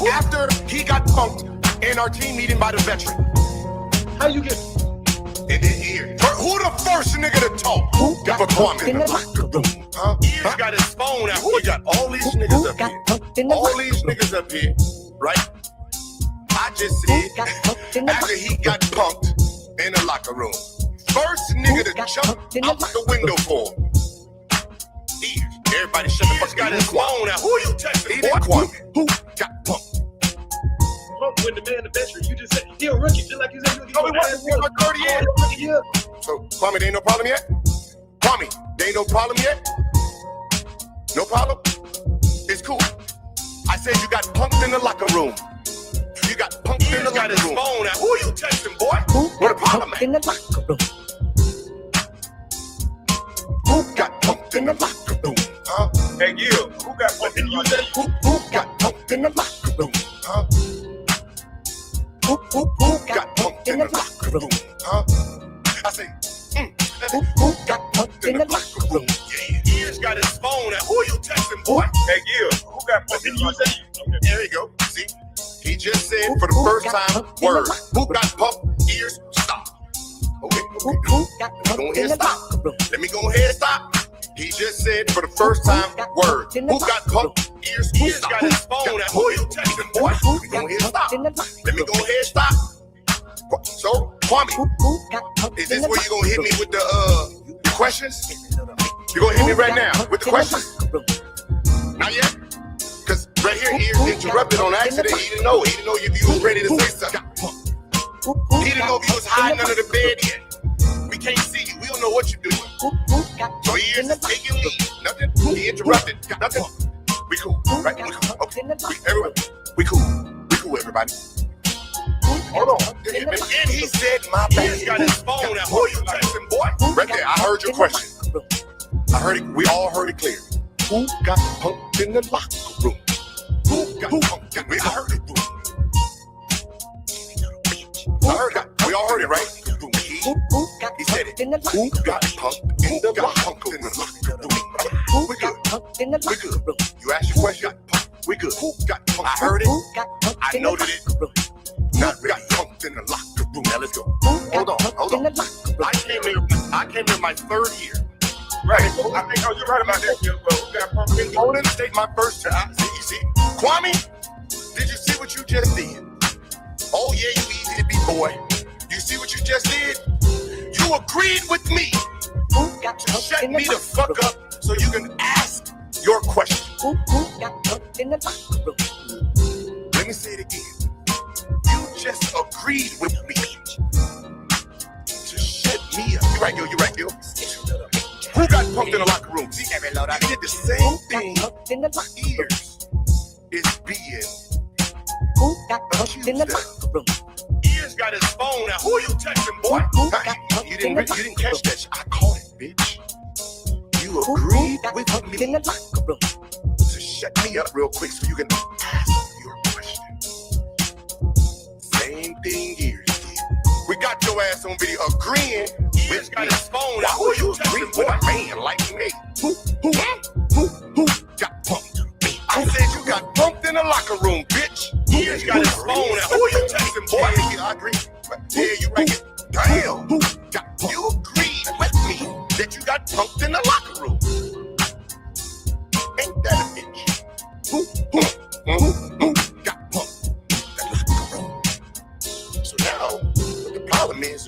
after he got punked in our team meeting by the veteran. How you get? And then here, who the first nigga to talk? Got for Kwame in the locker room. Ears got his phone out. He got all these niggas up here. All these niggas up here, right? I just said, after he got punked in the locker room, first nigga to jump out the window for him. Ears. Everybody shut the fuck. Got his phone out. Who are you texting? Kwame. Who got punked? When the man, the veteran, you just said he a rookie, just like you said. Oh, he was 30 years. So, Kwame, there ain't no problem yet? Kwame, there ain't no problem yet? No problem? It's cool. I said you got punked in the locker room. You got punked in the locker room. Phone out. Who are you texting, boy? What the problem, in the locker room? Who got punked in the locker room? Huh? Hey, Gil, who got punked in the locker room? Who got punked in the locker room? Huh? Who got punked in the locker room? Huh? I say, who got punked in the locker room? Yeah, Ears got his phone out. Who are you texting, boy? Hey, Gil, who got punked in the locker room? There you go. See, he just said for the first time, word. Who got punked? Ears, stop. Okay. Let me go ahead and stop. Let me go ahead and stop. He just said for the first time, word. Who got punked? Ears got his phone out. Who are you texting, boy? Let me go ahead and stop. Let me go ahead and stop. So, Kwame, is this where you gonna hit me with the questions? You gonna hit me right now with the questions? Not yet? Cause right here, Ears interrupted on accident. He didn't know if you was ready to say something. He didn't know if you was hiding under the bed yet. We can't see you. We don't know what you're doing. So Ears is taking lead. Nothing. He interrupted. Nothing. We cool, right? We cool. Okay. We cool. We cool, everybody. Hold on. And he said, my man got his phone out. Who are you texting, boy? Right there. I heard your question. I heard it. We all heard it clear. Who got punked in the locker room? Who got punked? I heard it. I heard it. We all heard it, right? He said it. Who got punked in the locker room? We good. We good. You asked your question. We good. Who got punked? I heard it. I noted it. Now we got punked in the locker room. Now let's go. Hold on. I came here my third year. Right. I think you're right about that, Gil. Well, who got punked in the locker room? Golden State my first time. See. Kwame, did you see what you just did? Oh yeah, you easy to be, boy. You see what you just did? You agreed with me to shut me the fuck up so you can ask your question. Let me say it again. You just agreed with me to shut me up. You right, Gil. Who got punked in the locker room? See, you did the same thing. Ears is being accused. Ears got his phone out. Who are you texting, boy? You didn't catch that. I caught it, bitch. You agreed with me to shut me up real quick so you can ask your question. Same thing Ears did. We got your ass on video agreeing. Ears got his phone out. Who are you agreeing with a man like me? Who got punked? I said you got punked in the locker room, bitch. Ears got his phone out. Who are you texting, boy? Yeah, I agree. Yeah, you right here. Damn. You agreed with me that you got punked in the locker room. Ain't that a bitch? Who got punked in the locker room? So now, the problem is,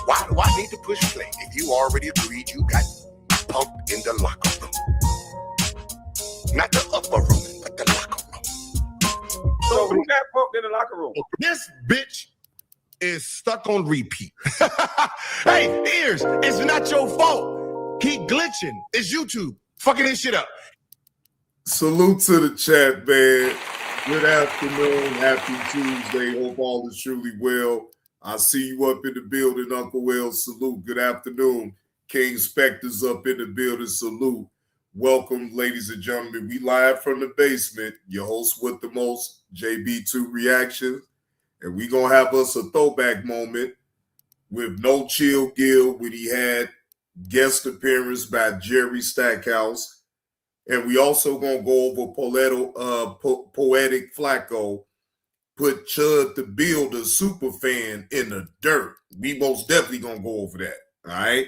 why do I need to push play if you already agreed you got punked in the locker room? Not the upper room, but the locker room. So who got punked in the locker room? This bitch is stuck on repeat. Hey, Ears, it's not your fault. He glitching. It's YouTube fucking this shit up. Salute to the chat, man. Good afternoon. Happy Tuesday. Hope all is truly well. I see you up in the building, Uncle Will. Salute. Good afternoon. King Spector's up in the building. Salute. Welcome, ladies and gentlemen. We live from the basement. Your host with the most, JB2 Reactions. And we going to have us a throwback moment with No Chill Gil when he had guest appearance by Jerry Stackhouse. And we also gonna go over Poetik Flakko put ChudTheBuilder super fan in the dirt. We most definitely gonna go over that. All right.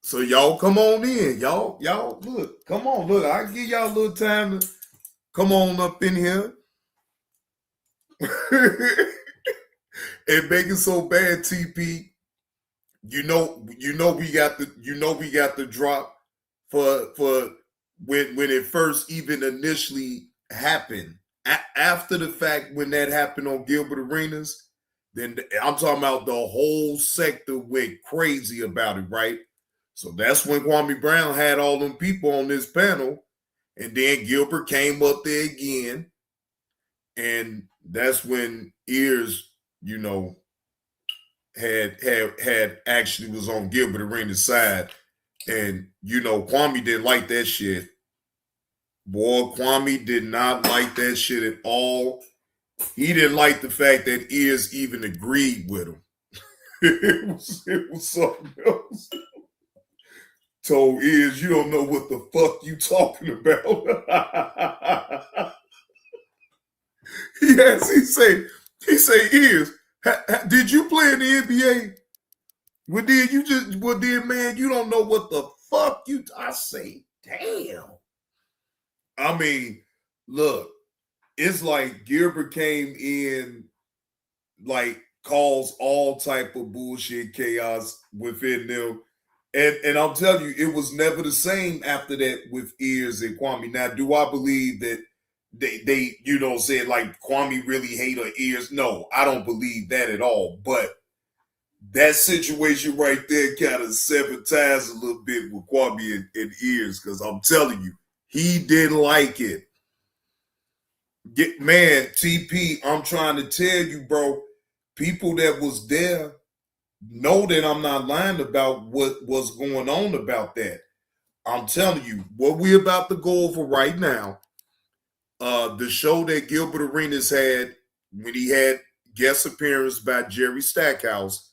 So y'all come on in. Y'all look, come on, look. I give y'all a little time to come on up in here. And make it so bad, TP. You know we got the drop for when it first even initially happened. After the fact, when that happened on Gilbert Arenas, then I'm talking about the whole sector went crazy about it, right? So that's when Kwame Brown had all them people on this panel, and then Gilbert came up there again, and that's when Ears, had actually was on Gilbert Arenas' side, and Kwame didn't like that shit. Boy, Kwame did not like that shit at all. He didn't like the fact that Ears even agreed with him. It was something else. Told Ears, you don't know what the fuck you talking about. Yes, he say, Ears, did you play in the NBA? Well, then, man, you don't know what the fuck I say, damn. I mean, look, it's like Gilbert came in, like, caused all type of bullshit chaos within them. And I'm telling you, it was never the same after that with Ears and Kwame. Now, do I believe that they said like Kwame really hate her Ears? No, I don't believe that at all. But that situation right there kind of severed ties a little bit with Kwame and Ears, because I'm telling you, he didn't like it. Man, TP, I'm trying to tell you, bro, people that was there know that I'm not lying about what was going on about that. I'm telling you, what we're about to go over right now, the show that Gilbert Arenas had when he had guest appearance by Jerry Stackhouse,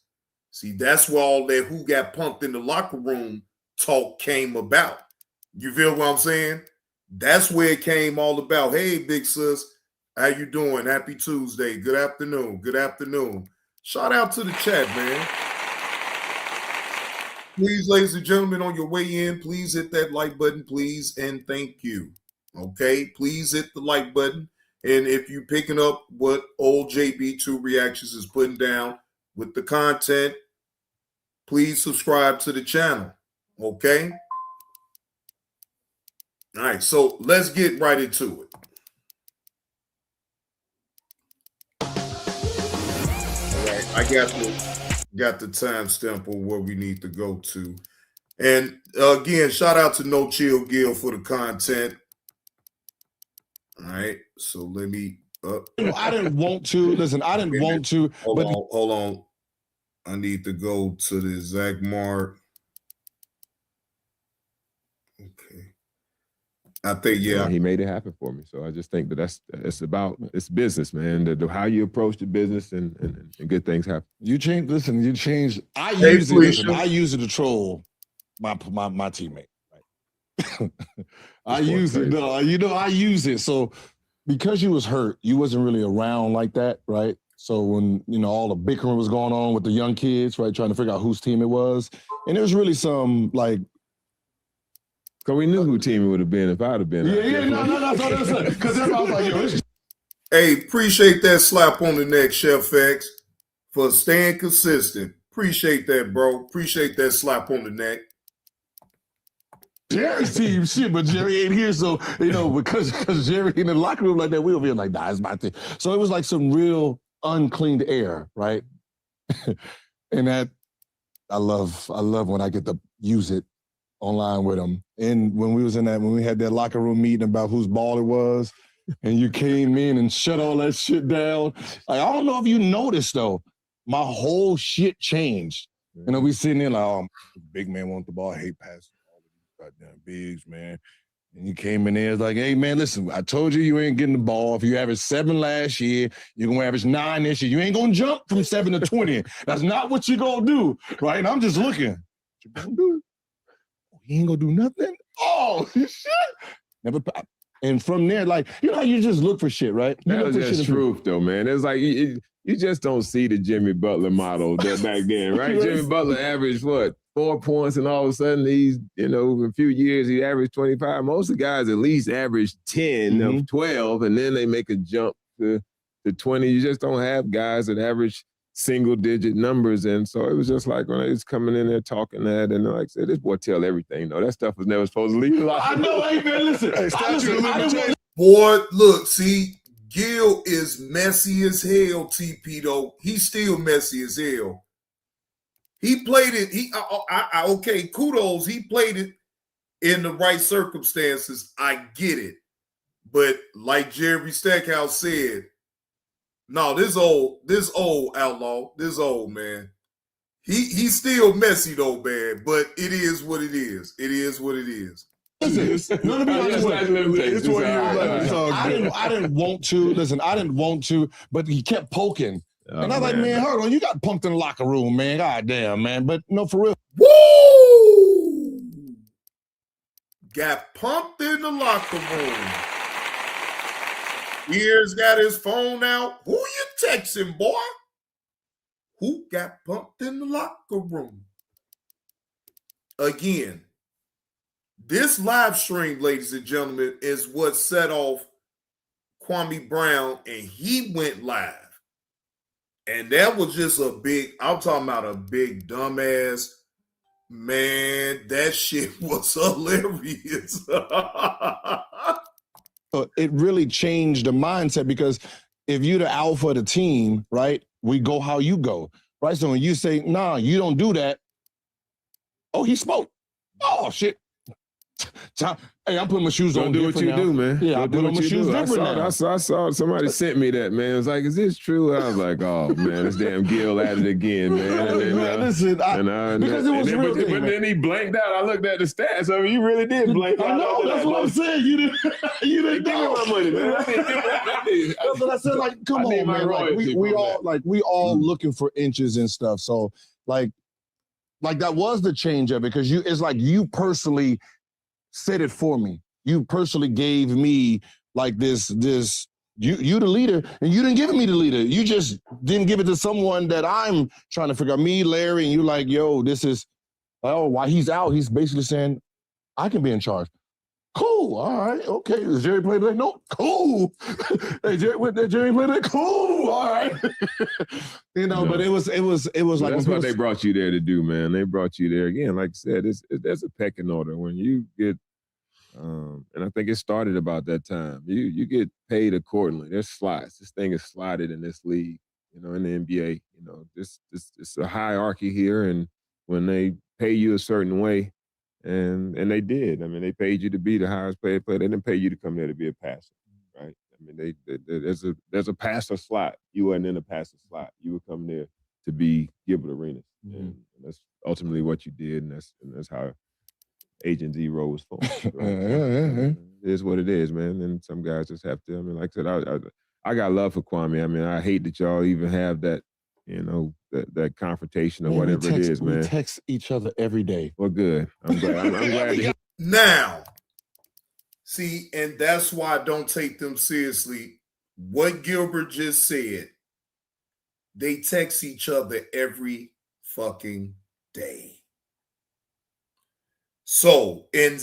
see, that's where all that who got pumped in the locker room talk came about. You feel what I'm saying? That's where it came all about. Hey, big sis, how you doing? Happy Tuesday. Good afternoon. Good afternoon. Shout out to the chat, man. Please, ladies and gentlemen, on your way in, please hit that like button, please, and thank you. Okay? Please hit the like button. And if you're picking up what old JB2 Reactions is putting down with the content, please subscribe to the channel. Okay? All right, so let's get right into it. All right, I got the timestamp on where we need to go to. And again, shout out to No Chill Gil for the content. All right, so let me I didn't want to. Listen, I didn't want to. Hold on. I need to go to the exact mark. Okay. I think, yeah. He made it happen for me. So I just think that it's business, man. How you approach the business and good things happen. You change. Listen, you change. I use it to troll my teammate. Right? I use it. No, I use it. So because you was hurt, you wasn't really around like that, right? So when all the bickering was going on with the young kids, right, trying to figure out whose team it was, and there was really some like. Because we knew who team it would have been if I'd have been. No. Because everybody was like, yo, hey, appreciate that slap on the neck, Chef X, for staying consistent. Appreciate that, bro. Appreciate that slap on the neck. Jerry's team, shit, but Jerry ain't here, so because Jerry in the locker room like that, we'll be like, nah, it's my thing. So it was like some real uncleaned air, right? And that I love when I get to use it online with him. And when we had that locker room meeting about whose ball it was, and you came in and shut all that shit down. Like, I don't know if you noticed though, my whole shit changed. We sitting there like, oh, big man want the ball, I hate passing all of these goddamn bigs, man. And you came in there, it's like, hey man, listen, I told you ain't getting the ball. If you averaged 7 last year, you're gonna average 9 this year. You ain't gonna jump from 7 to 20. That's not what you're gonna do, right? And I'm just looking. What you gonna do? He ain't gonna do nothing. Oh, shit. Never. And from there, like, you know how you just look for shit, right? You That look was for just shit truth, though, man. It's like you just don't see the Jimmy Butler model that back then, right? Jimmy Butler averaged, what, 4 points, and all of a sudden he's, in a few years, he averaged 25. Most of the guys at least average 10 of 12, and then they make a jump to 20. You just don't have guys that average single-digit numbers, and so it was just like when they was coming in there talking that, and like I said, this boy tell everything, though. That stuff was never supposed to leave. I know, hey, man, listen. Hey, boy, look, see, Gil is messy as hell, TP, though. He's still messy as hell. He played it. Okay, kudos. He played it in the right circumstances. I get it. But like Jerry Stackhouse said, no, this old outlaw, this old man. He's still messy though, man. But it is what it is. It is what it is. Listen, I didn't want to. Listen, I didn't want to, but he kept poking. And I was like, man, hold on, you got pumped in the locker room, man. God damn, man. But no, for real. Woo! Got pumped in the locker room. Ears got his phone out. Who you texting, boy? Who got pumped in the locker room? Again, this live stream, ladies and gentlemen, is what set off Kwame Brown, and he went live. And that was just I'm talking about a big dumbass. Man, that shit was hilarious. It really changed the mindset, because if you're the alpha of the team, right, we go how you go, right? So when you say, nah, you don't do that, oh, he spoke. Oh, shit. Hey, I'm putting my shoes on. Do what you do, man. Yeah, I put on my shoes different now. I saw somebody sent me that, man. It was like, is this true? I was like, oh, man, this damn Gil at it again, man. And then, listen, because it was real. But then he blanked out. I looked at the stats. I mean, you really did blank out. I know, that's what I'm saying. You didn't give me my money, man. That's what I said. Like, come on, man. Like, we all looking for inches and stuff. So, like that was the change of it, because it's like you personally said it for me. You personally gave me like this, you the leader, and you didn't give me the leader. You just didn't give it to someone that I'm trying to figure out. Me, Larry, and you like, yo, this is, while he's out, he's basically saying, I can be in charge. Cool, all right, okay. Does Jerry play today? No, cool. Hey, Jerry play today? Cool, all right. But it was like, that's what they brought you there to do, man. They brought you there again. Like I said, there's a pecking order when you get. And I think it started about that time. You get paid accordingly. There's slides. This thing is slotted in this league, in the NBA. This it's a hierarchy here, and when they pay you a certain way, and they did. I mean, they paid you to be the highest paid player. They didn't pay you to come there to be a passer, right? I mean, there's a passer slot. You weren't in a passer slot. You were coming there to be Gilbert Arenas, and that's ultimately what you did, and that's how Agent Zero was formed. Right? It is what it is, man. And some guys just have to. I mean, like I said, I got love for Kwame. I mean, I hate that y'all even have that, that confrontation or whatever it is, man. We text each other every day. Well, good. I'm glad. I'm glad to hear. Now, see, and that's why I don't take them seriously. What Gilbert just said, they text each other every fucking day. So, in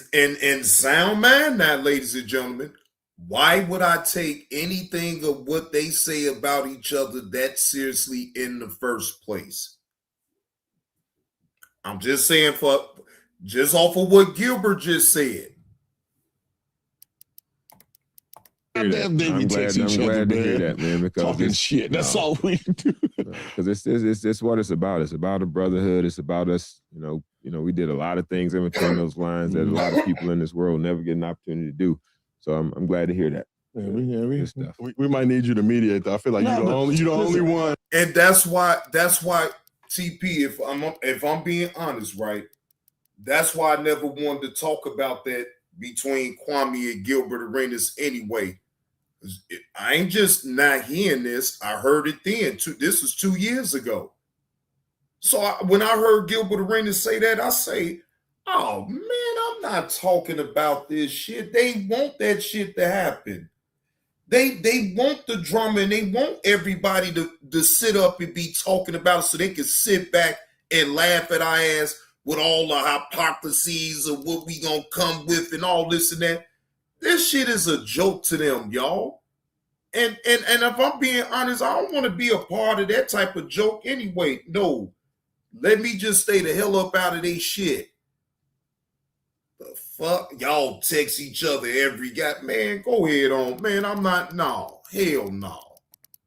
sound mind now, ladies and gentlemen, why would I take anything of what they say about each other that seriously in the first place? I'm just saying, just off of what Gilbert just said. I'm glad to hear that, man. Because talking shit. That's all we do. Because it's what it's about. It's about a brotherhood. It's about us. We did a lot of things in between those lines that a lot of people in this world never get an opportunity to do. So I'm glad to hear that. We might need you to mediate, though. I feel like you're the only one. And that's why TP, if I'm being honest, right? That's why I never wanted to talk about that between Kwame and Gilbert Arenas anyway. I ain't just not hearing this. I heard it then. This was 2 years ago. So when I heard Gilbert Arenas say that, I say, Oh man, I'm not talking about this shit. They want that shit to happen. They want the drama and they want everybody to sit up and be talking about it so they can sit back and laugh at our ass with all the hypocrisies of what we gonna come with and all this and that. This shit is a joke to them, y'all. And if I'm being honest, I don't want to be a part of that type of joke anyway. No, let me just stay the hell up out of their shit. The fuck? Y'all text each other every man, go ahead on. Man, I'm not, no. Hell no.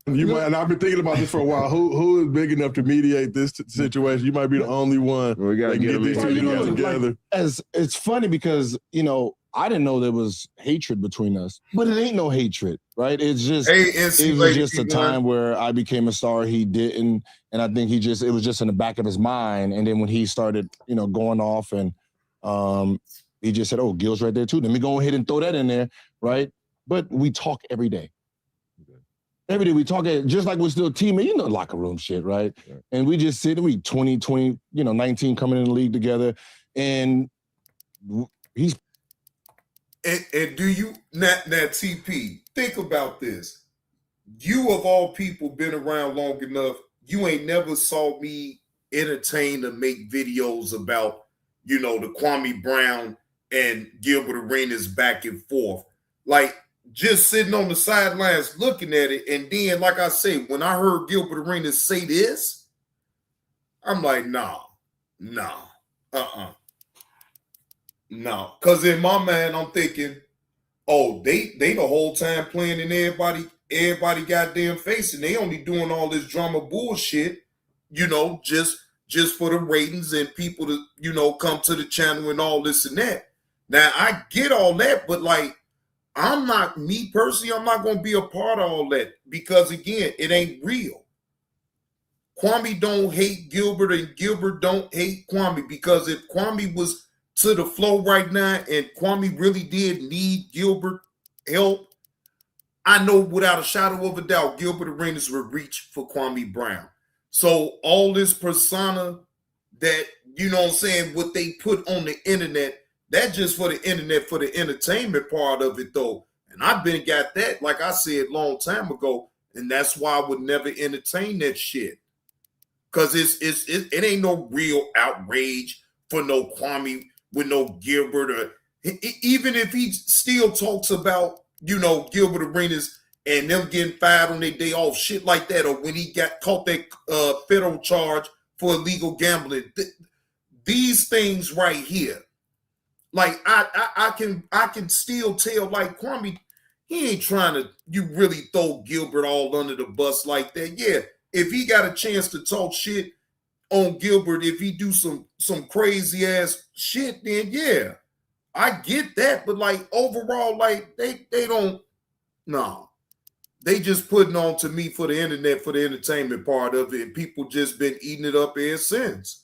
You might, and I've been thinking about this for a while. Who is big enough to mediate this situation? You might be the only one. We gotta get these two together. Like, as it's funny because I didn't know there was hatred between us, but it ain't no hatred, right? It's just it was just a time where I became a star. He didn't, and I think it was just in the back of his mind. And then when he started, going off and he just said, "Oh, Gil's right there too. Let me go ahead and throw that in there," right? But we talk every day. Every day we talk, just like we're still teammates, locker room shit, right? Yeah. And we just sit and we 20, 19 coming in the league together. And he's. And do you, now TP, think about this. You of all people been around long enough, you ain't never saw me entertain to make videos about, the Kwame Brown and Gilbert Arenas back and forth. Like, just sitting on the sidelines looking at it. And then, like I say, when I heard Gilbert Arenas say this, I'm like, nah. No. Because in my mind, I'm thinking, oh, they the whole time playing in everybody goddamn face, and they only doing all this drama bullshit, just for the ratings and people to, come to the channel and all this and that. Now, I get all that, but like, I'm not going to be a part of all that because, again, it ain't real. Kwame don't hate Gilbert and Gilbert don't hate Kwame, because if Kwame was to the flow right now and Kwame really did need Gilbert help, I know without a shadow of a doubt Gilbert Arenas would reach for Kwame Brown. So all this persona that, what they put on the internet, that's just for the internet, for the entertainment part of it, though. And I've been got that, like I said, long time ago, and that's why I would never entertain that shit. Because it ain't no real outrage for no Kwame with no Gilbert, or even if he still talks about, Gilbert Arenas and them getting fired on their day off, shit like that, or when he got caught that federal charge for illegal gambling. These things right here. Like I can still tell, like, Kwame, he ain't trying to really throw Gilbert all under the bus like that. Yeah, if he got a chance to talk shit on Gilbert, if he do some crazy ass shit, then yeah, I get that. But like overall, like they don't, no. They just putting on to me for the internet, for the entertainment part of it, and people just been eating it up ever since.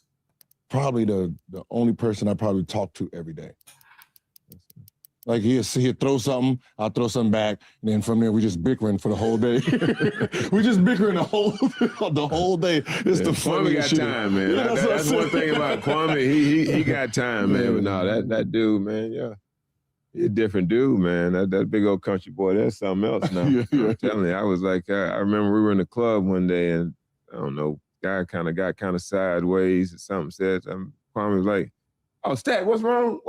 Probably the only person I probably talk to every day. Like he'll throw something, I'll throw something back, and then from there we just bickering for the whole day. We just bickering the whole day. It's the funniest shit. Kwame got time, man. Yeah, that's one thing about Kwame. He got time, man. But no, that dude, man, yeah. He's a different dude, man. That big old country boy, that's something else now. I'm telling you, I was like, I remember we were in the club one day, and I don't know, guy got sideways or something, said something. Kwame was like, "Oh, Stack, what's wrong?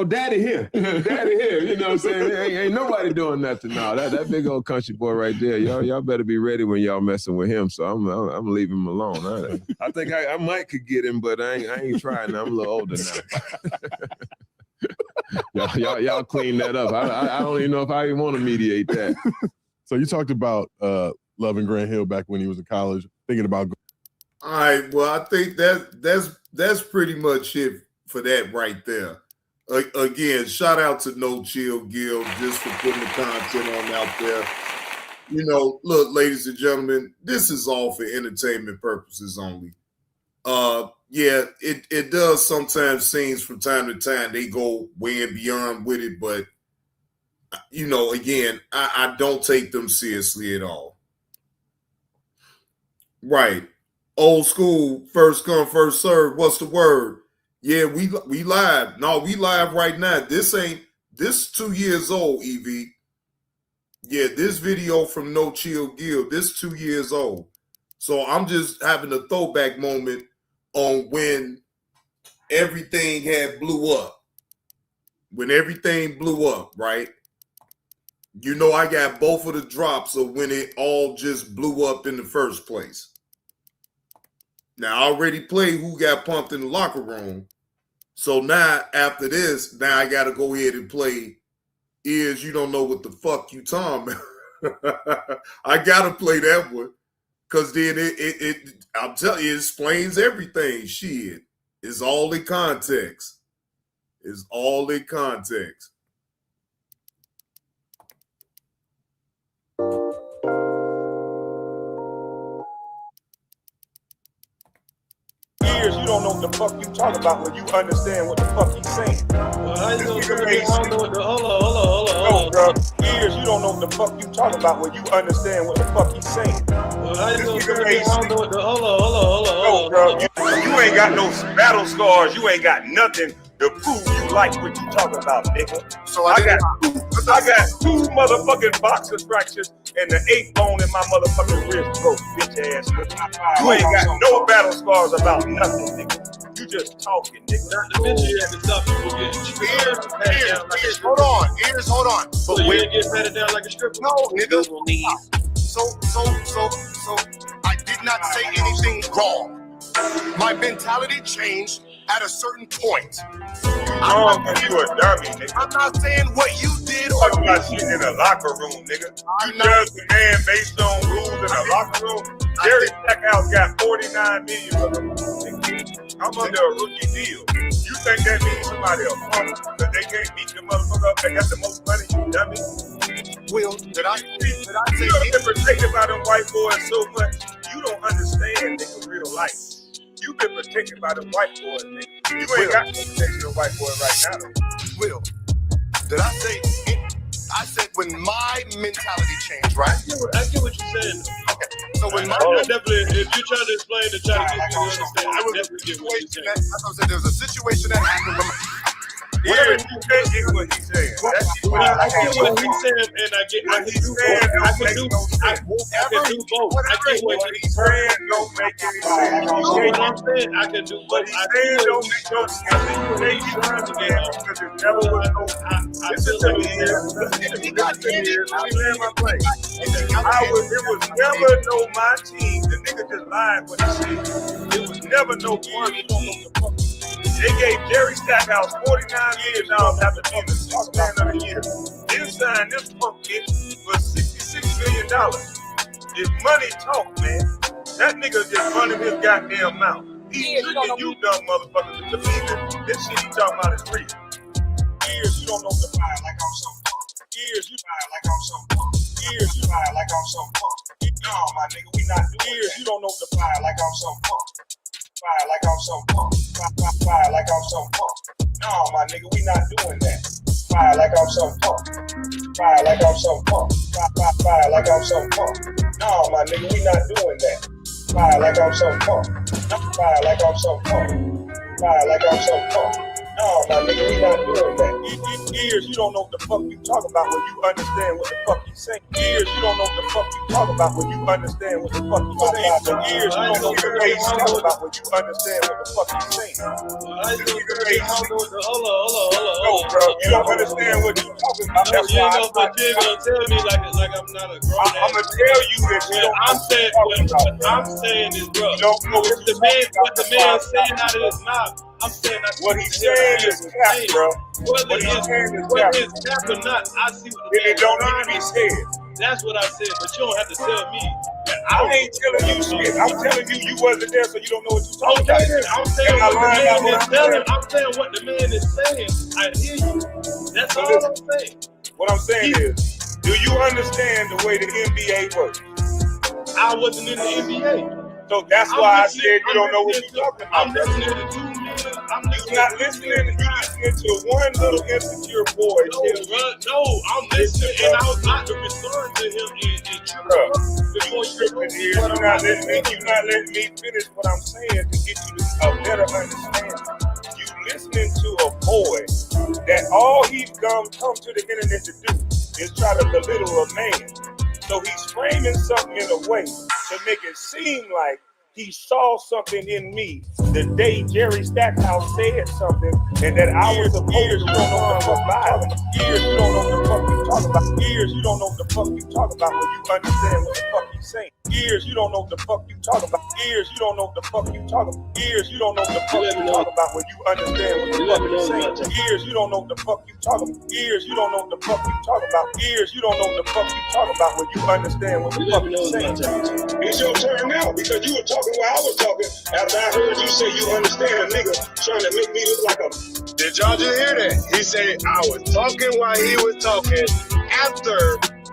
Daddy here. Daddy here." You know what I'm saying? Ain't nobody doing nothing now. That big old country boy right there. Y'all better be ready when y'all messing with him. So I'm gonna leave him alone. I think I might could get him, but I ain't trying now. I'm a little older now. y'all clean that up. I don't even know if I even want to mediate that. So you talked about loving Grant Hill back when he was in college, thinking about. All right. Well, I think that's pretty much it for that right there. Again, shout out to No Chill Gil just for putting the content on out there. Look, ladies and gentlemen, this is all for entertainment purposes only. Yeah, it does sometimes seem from time to time they go way and beyond with it, but again, I don't take them seriously at all. Right. Old school, first come, first serve. What's the word? Yeah, we live. No, we live right now. This 2 years old, EV. Yeah, this video from No Chill Guild, this 2 years old. So I'm just having a throwback moment on when everything had blew up. When everything blew up, right? You know, I got both of the drops of when it all just blew up in the first place. Now, I already played Who Got Pumped in the Locker Room. So now, after this, now I got to go ahead and play Ears You Don't Know What the Fuck You Talking About. I got to play that one. Because then I'm telling you, it explains everything. Shit. It's all in context. It's all in context. You don't know what the fuck you talking about when you understand what the fuck he's saying. How you gonna tell me I don't know what the hold on. No, bro. Ears, you don't know what the fuck you talking about when you understand what the fuck he's saying. How you gonna tell me I don't know what the hold on. No, bro. You ain't got no battle scars. You ain't got nothing to prove you like what you talking about, nigga. So I got two motherfucking boxer fractures and the 8th bone in my motherfucking wrist broke, bitch ass nigga. You ain't got no battle scars about nothing, nigga. You just talking, nigga. Not the bitch you had to stop people getting Ears, hold on. So you didn't get patted down like a stripper? No, nigga. So I did not say anything wrong. My mentality changed at a certain point. You a dummy, nigga. I'm not saying what you did or Talking about shit in a locker room, nigga. You judge the man based on rules in a locker room. Jerry Stackhouse got 49 million of them. I'm under a rookie deal. You think that means somebody a punk that they can't beat the motherfucker up? They got the most money, you dummy. Will, did I say You don't get protected by them white boys so much. You don't understand, nigga, real life. You've been protected by the white boys, nigga. You ain't got no protection of white boy right now, though. Will, did I say it? I said when my mentality changed, right? I get what you're saying. Okay. So when my Definitely, if you're trying to explain to try to get you to understand, I definitely get what you're saying. I said there was a situation that happened when Yeah, you can't get what he's saying. I get what he's saying, and I can do both. I can do both. I get what he's saying. Don't make any You know sense. what I'm saying? I can do both. What he's saying don't make no sense. He's trying to get out because it never was no. Listen to me here. Listen to me here. Let me land my plane. It was never no my team. The nigga just lied when he said it was never no one. You don't know the fuck. They gave Jerry Stackhouse 49 years now after being the sixth man of the year. Then signed this punk kid for $66 million. If money talk, man, that nigga just running his goddamn mouth. He's tricking you dumb motherfuckers to believe that this shit he talking about is real. Years you don't know the fire like I'm some punk. Years you fire like I'm some punk. Years you fire like I'm some punk. No, my nigga, we not doing years you don't know the fire like I'm some punk. Fire like I'm some punk. Fire like I'm some punk. No, my nigga, we not doing that. Fire like I'm some punk. Fire like I'm some punk. Fire like I'm some punk. No, my nigga, we not doing that. Fire like I'm some punk. Fire like I'm some punk. Fire like I'm some punk. No, my nigga, we not doing that. Years, you don't know what the fuck you talking about when you understand what the fuck you saying. Years, you don't know what the fuck you talking about when you understand what the fuck you saying. Years, you don't know what the fuck you talking about when you understand what the fuck you saying. Hold on. No, bro, you don't understand what you talking about. That's You why ain't gonna tell me like I'm not a grown I'm gonna tell you that you don't I'm saying what I'm saying is, bro. What the man saying out of his mouth, I'm saying that's what he's saying is cap, bro. Whether it's cap or not, I see what the It don't need to be said. That's what I said, but you don't have to tell me. I ain't telling you shit. I'm telling you wasn't there, so you don't know what you're talking about. I'm saying what the man is telling. I'm saying what the man is saying. I hear you. That's all I'm saying. What I'm saying is, do you understand the way the NBA works? I wasn't in the NBA. So that's why I said you don't know what you're talking about. I'm listening to 2 million. You're not listening. You're listening to one little insecure boy. No, I'm listening, and I was about to respond to him in Bro, you're not letting me finish what I'm saying to get you a better understanding. You listening to a boy that all he come to the internet to do is try to belittle a man. So he's framing something in a way to make it seem like he saw something in me the day Jerry Stackhouse said something, and that I was supposed to know the fuck about. Years you don't know what the fuck you talk about. Years you don't know what the fuck you talk about when you understand what the fuck you saying. Years you don't know what the fuck you talk about. Years you don't know what the fuck you talk about. Years you don't know what the fuck you talk about when you understand what the fuck you saying. Years you don't know what the fuck you talk about. Years you don't know what the fuck you talk about. Years you don't know what the fuck you talk about when you understand what the fuck you saying. It's your turn now because you were talking while I was talking. After I heard you say you understand a nigga trying to make me look like a. Did y'all just hear that? He said I was talking while he was talking. After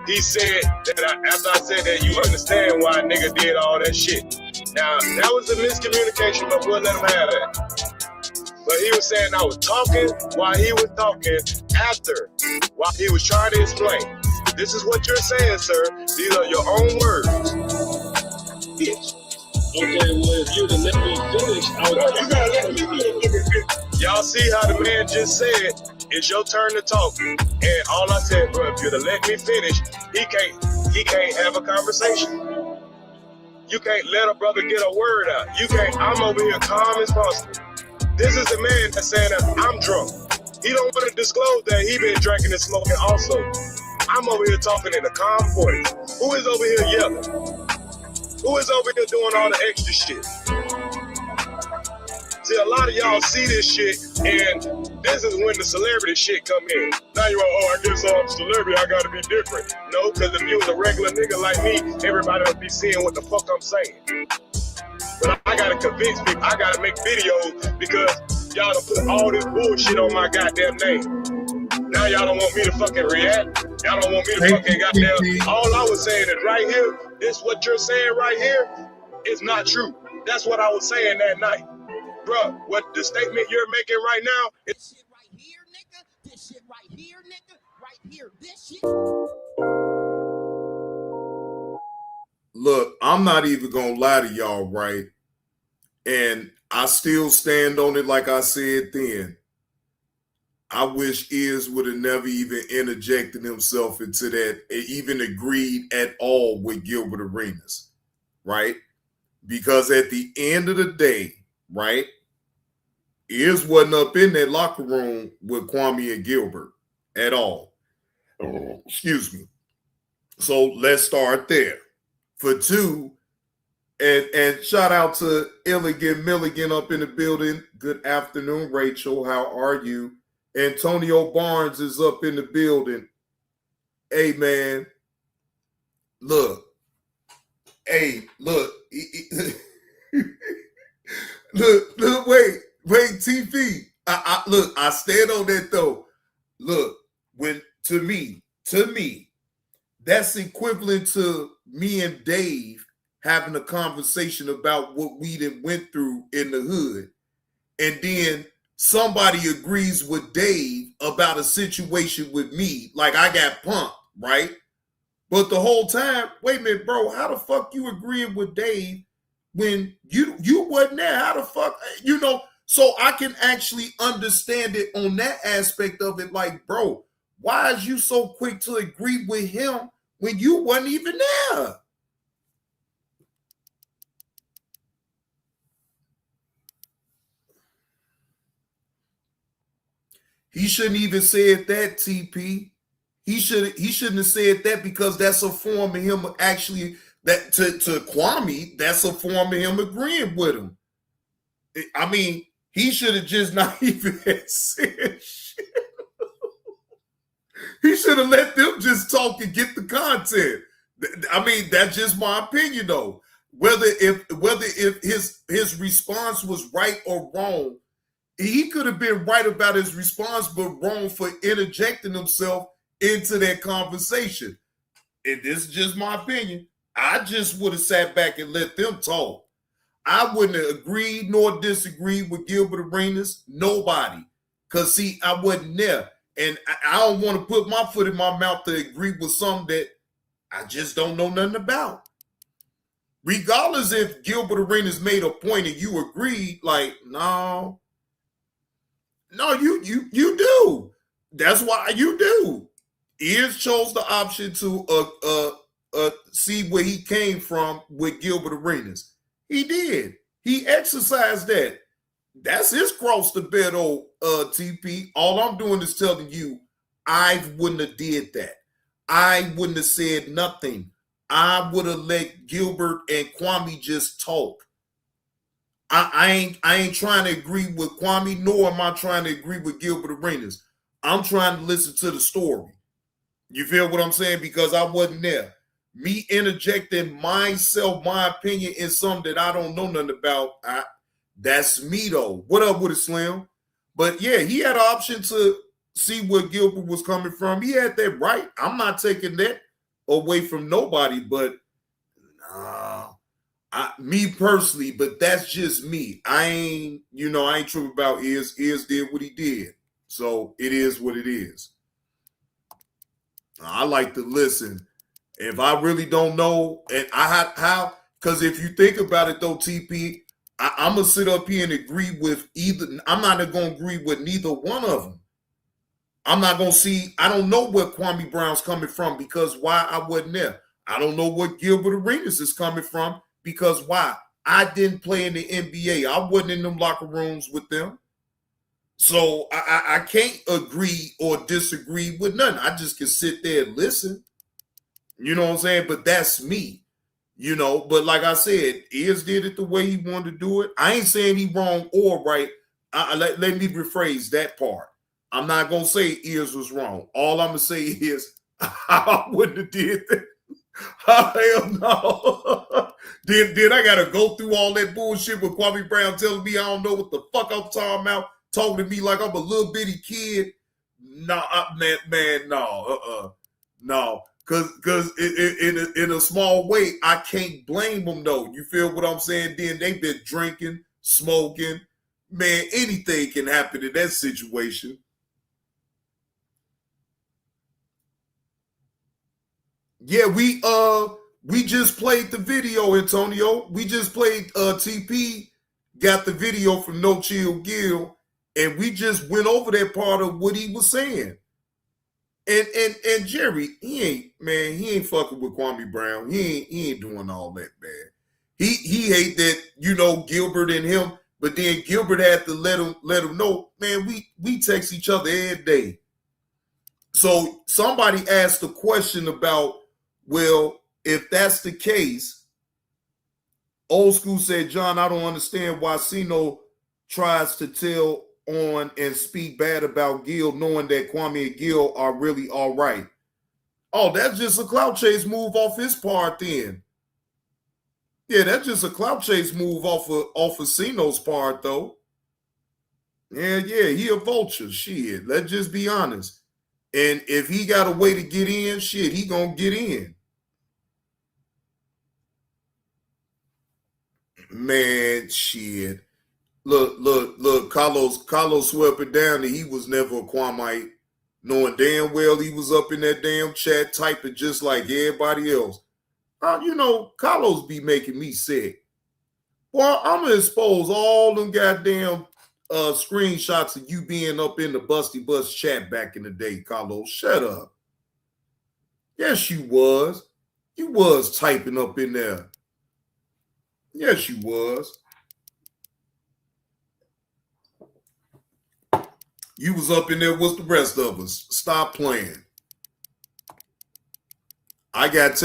he said that, after I said that, you understand why a nigga did all that shit. Now that was a miscommunication, but we'll let him have that. But he was saying I was talking while he was talking. After, while he was trying to explain. This is what you're saying, sir. These are your own words. Bitch. Okay, well, if you'd have let me finish, you gotta let me finish. Y'all see how the man just said, it's your turn to talk. And all I said, bro, if you'd have let me finish, he can't have a conversation. You can't let a brother get a word out. You can't, I'm over here calm as possible. This is the man that's saying that I'm drunk. He don't want to disclose that he been drinking and smoking also. I'm over here talking in a calm voice. Who is over here yelling? Who is over here doing all the extra shit? See, a lot of y'all see this shit, and this is when the celebrity shit come in. Now you're like, oh, I guess I'm a celebrity, I gotta be different. No, because if you was a regular nigga like me, everybody would be seeing what the fuck I'm saying. But I gotta convince people, I gotta make videos because y'all done put all this bullshit on my goddamn name. Now y'all don't want me to fucking react. Y'all don't want me to fucking goddamn. All I was saying is right here, this what you're saying right here is not true. That's what I was saying that night. Bruh, what the statement you're making right now, it's shit right here, nigga. This shit right here, nigga. Right here, this shit. Look, I'm not even gonna lie to y'all, right? And I still stand on it like I said then. I wish Iz would have never even interjected himself into that, even agreed at all with Gilbert Arenas, right? Because at the end of the day, right, Iz wasn't up in that locker room with Kwame and Gilbert at all. Oh, excuse me. So let's start there. For two, and shout out to Illigan Milligan up in the building. Good afternoon, Rachel. How are you? Antonio Barnes is up in the building. Hey, man. Look. Hey, look. Look, wait, TV. Look, I stand on that though. Look, when to me, that's equivalent to me and Dave having a conversation about what we done went through in the hood. And then somebody agrees with Dave about a situation with me, like I got punked, right? But the whole time, wait a minute, bro, how the fuck you agreeing with Dave when you wasn't there? How the fuck, you know? So I can actually understand it on that aspect of it, like, bro, why is you so quick to agree with him when you wasn't even there? He shouldn't even said that, TP. He shouldn't have said that because that's a form of him actually, that to Kwame, that's a form of him agreeing with him. I mean, he should have just not even said shit. He should have let them just talk and get the content. I mean, that's just my opinion, though. Whether if his response was right or wrong, he could have been right about his response, but wrong for interjecting himself into that conversation. And this is just my opinion. I just would have sat back and let them talk. I wouldn't have agreed nor disagreed with Gilbert Arenas. Nobody. Because, see, I wasn't there. And I don't want to put my foot in my mouth to agree with something that I just don't know nothing about. Regardless if Gilbert Arenas made a point and you agreed, like, no, No, you do. That's why you do. Ears chose the option to see where he came from with Gilbert Arenas. He did. He exercised that. That's his cross to bear, though, TP. All I'm doing is telling you, I wouldn't have did that. I wouldn't have said nothing. I would have let Gilbert and Kwame just talk. I ain't trying to agree with Kwame, nor am I trying to agree with Gilbert Arenas. I'm trying to listen to the story. You feel what I'm saying? Because I wasn't there. Me interjecting myself, my opinion in something that I don't know nothing about, that's me, though. What up with it, Slim? But yeah, he had an option to see where Gilbert was coming from. He had that right. I'm not taking that away from nobody, but me personally, but that's just me. I ain't tripping about Ears. Ears did what he did. So it is what it is. I like to listen. If I really don't know, and how, because if you think about it though, TP, I'm gonna sit up here and agree with either. I'm not gonna agree with neither one of them. I'm not gonna see. I don't know where Kwame Brown's coming from because why I wasn't there. I don't know where Gilbert Arenas is coming from because why I didn't play in the NBA. I wasn't in them locker rooms with them. So I can't agree or disagree with nothing. I just can sit there and listen. You know what I'm saying? But that's me. But like I said, Ears did it the way he wanted to do it. I ain't saying he wrong or right. Let me rephrase that part. I'm not going to say Ears was wrong. All I'm going to say is I wouldn't have did that. Hell no. Then I got to go through all that bullshit with Kwame Brown telling me I don't know what the fuck I'm talking about, talking to me like I'm a little bitty kid. No, man, no. No. Because in a small way, I can't blame them, though. You feel what I'm saying? Then they've been drinking, smoking. Man, anything can happen in that situation. Yeah, we just played the video, Antonio. We just played TP, got the video from No Chill Gil, and we just went over that part of what he was saying. And Jerry, he ain't fucking with Kwame Brown. He ain't doing all that, man. He hate that, Gilbert and him, but then Gilbert had to let him know, man, we text each other every day. So somebody asked a question about, well, if that's the case, Old School said, John, I don't understand why Sino tries to tell on and speak bad about Gil, knowing that Kwame and Gil are really all right. Oh, that's just a clout chase move off his part then. Yeah, that's just a clout chase move off of Sino's part, though. Yeah, he a vulture. Shit, let's just be honest. And if he got a way to get in, shit, he gonna get in. Man, shit. Look, Carlos swept it down that he was never a Kwamite, knowing damn well he was up in that damn chat typing just like everybody else. Carlos be making me sick. Well, I'm going to expose all them goddamn screenshots of you being up in the Busty Bus chat back in the day, Carlos. Shut up. Yes, you was. You was typing up in there. Yes, you was. You was up in there with the rest of us. Stop playing. I got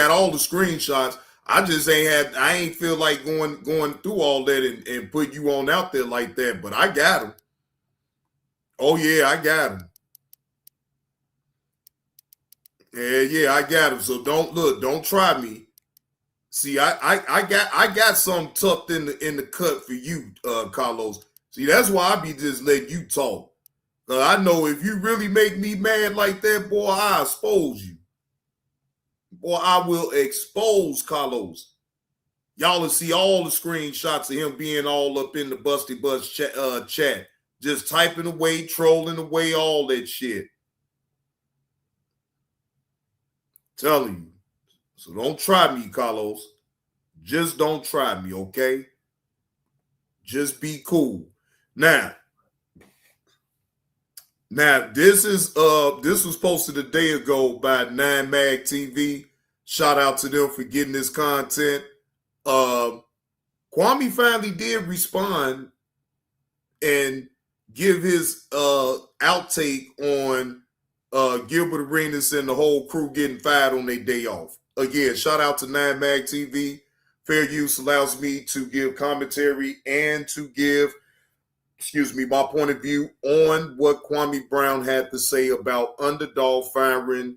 all the screenshots. I ain't feel like going through all that and put you on out there like that, but I got them. Oh yeah, I got them. Yeah, I got them. So don't try me. See, I got something tucked in the cut for you, Carlos. See, that's why I be just letting you talk. I know if you really make me mad like that, boy, I expose you. Boy, I will expose Carlos. Y'all will see all the screenshots of him being all up in the Busty Bus chat. Just typing away, trolling away, all that shit. Telling you. So don't try me, Carlos. Just don't try me, okay? Just be cool. Now, Now, this was posted a day ago by 9mag TV. Shout out to them for getting this content. Kwame finally did respond and give his outtake on Gilbert Arenas and the whole crew getting fired on their day off. Again, shout out to 9mag TV. Fair use allows me to give commentary and to give, my point of view on what Kwame Brown had to say about Underdog firing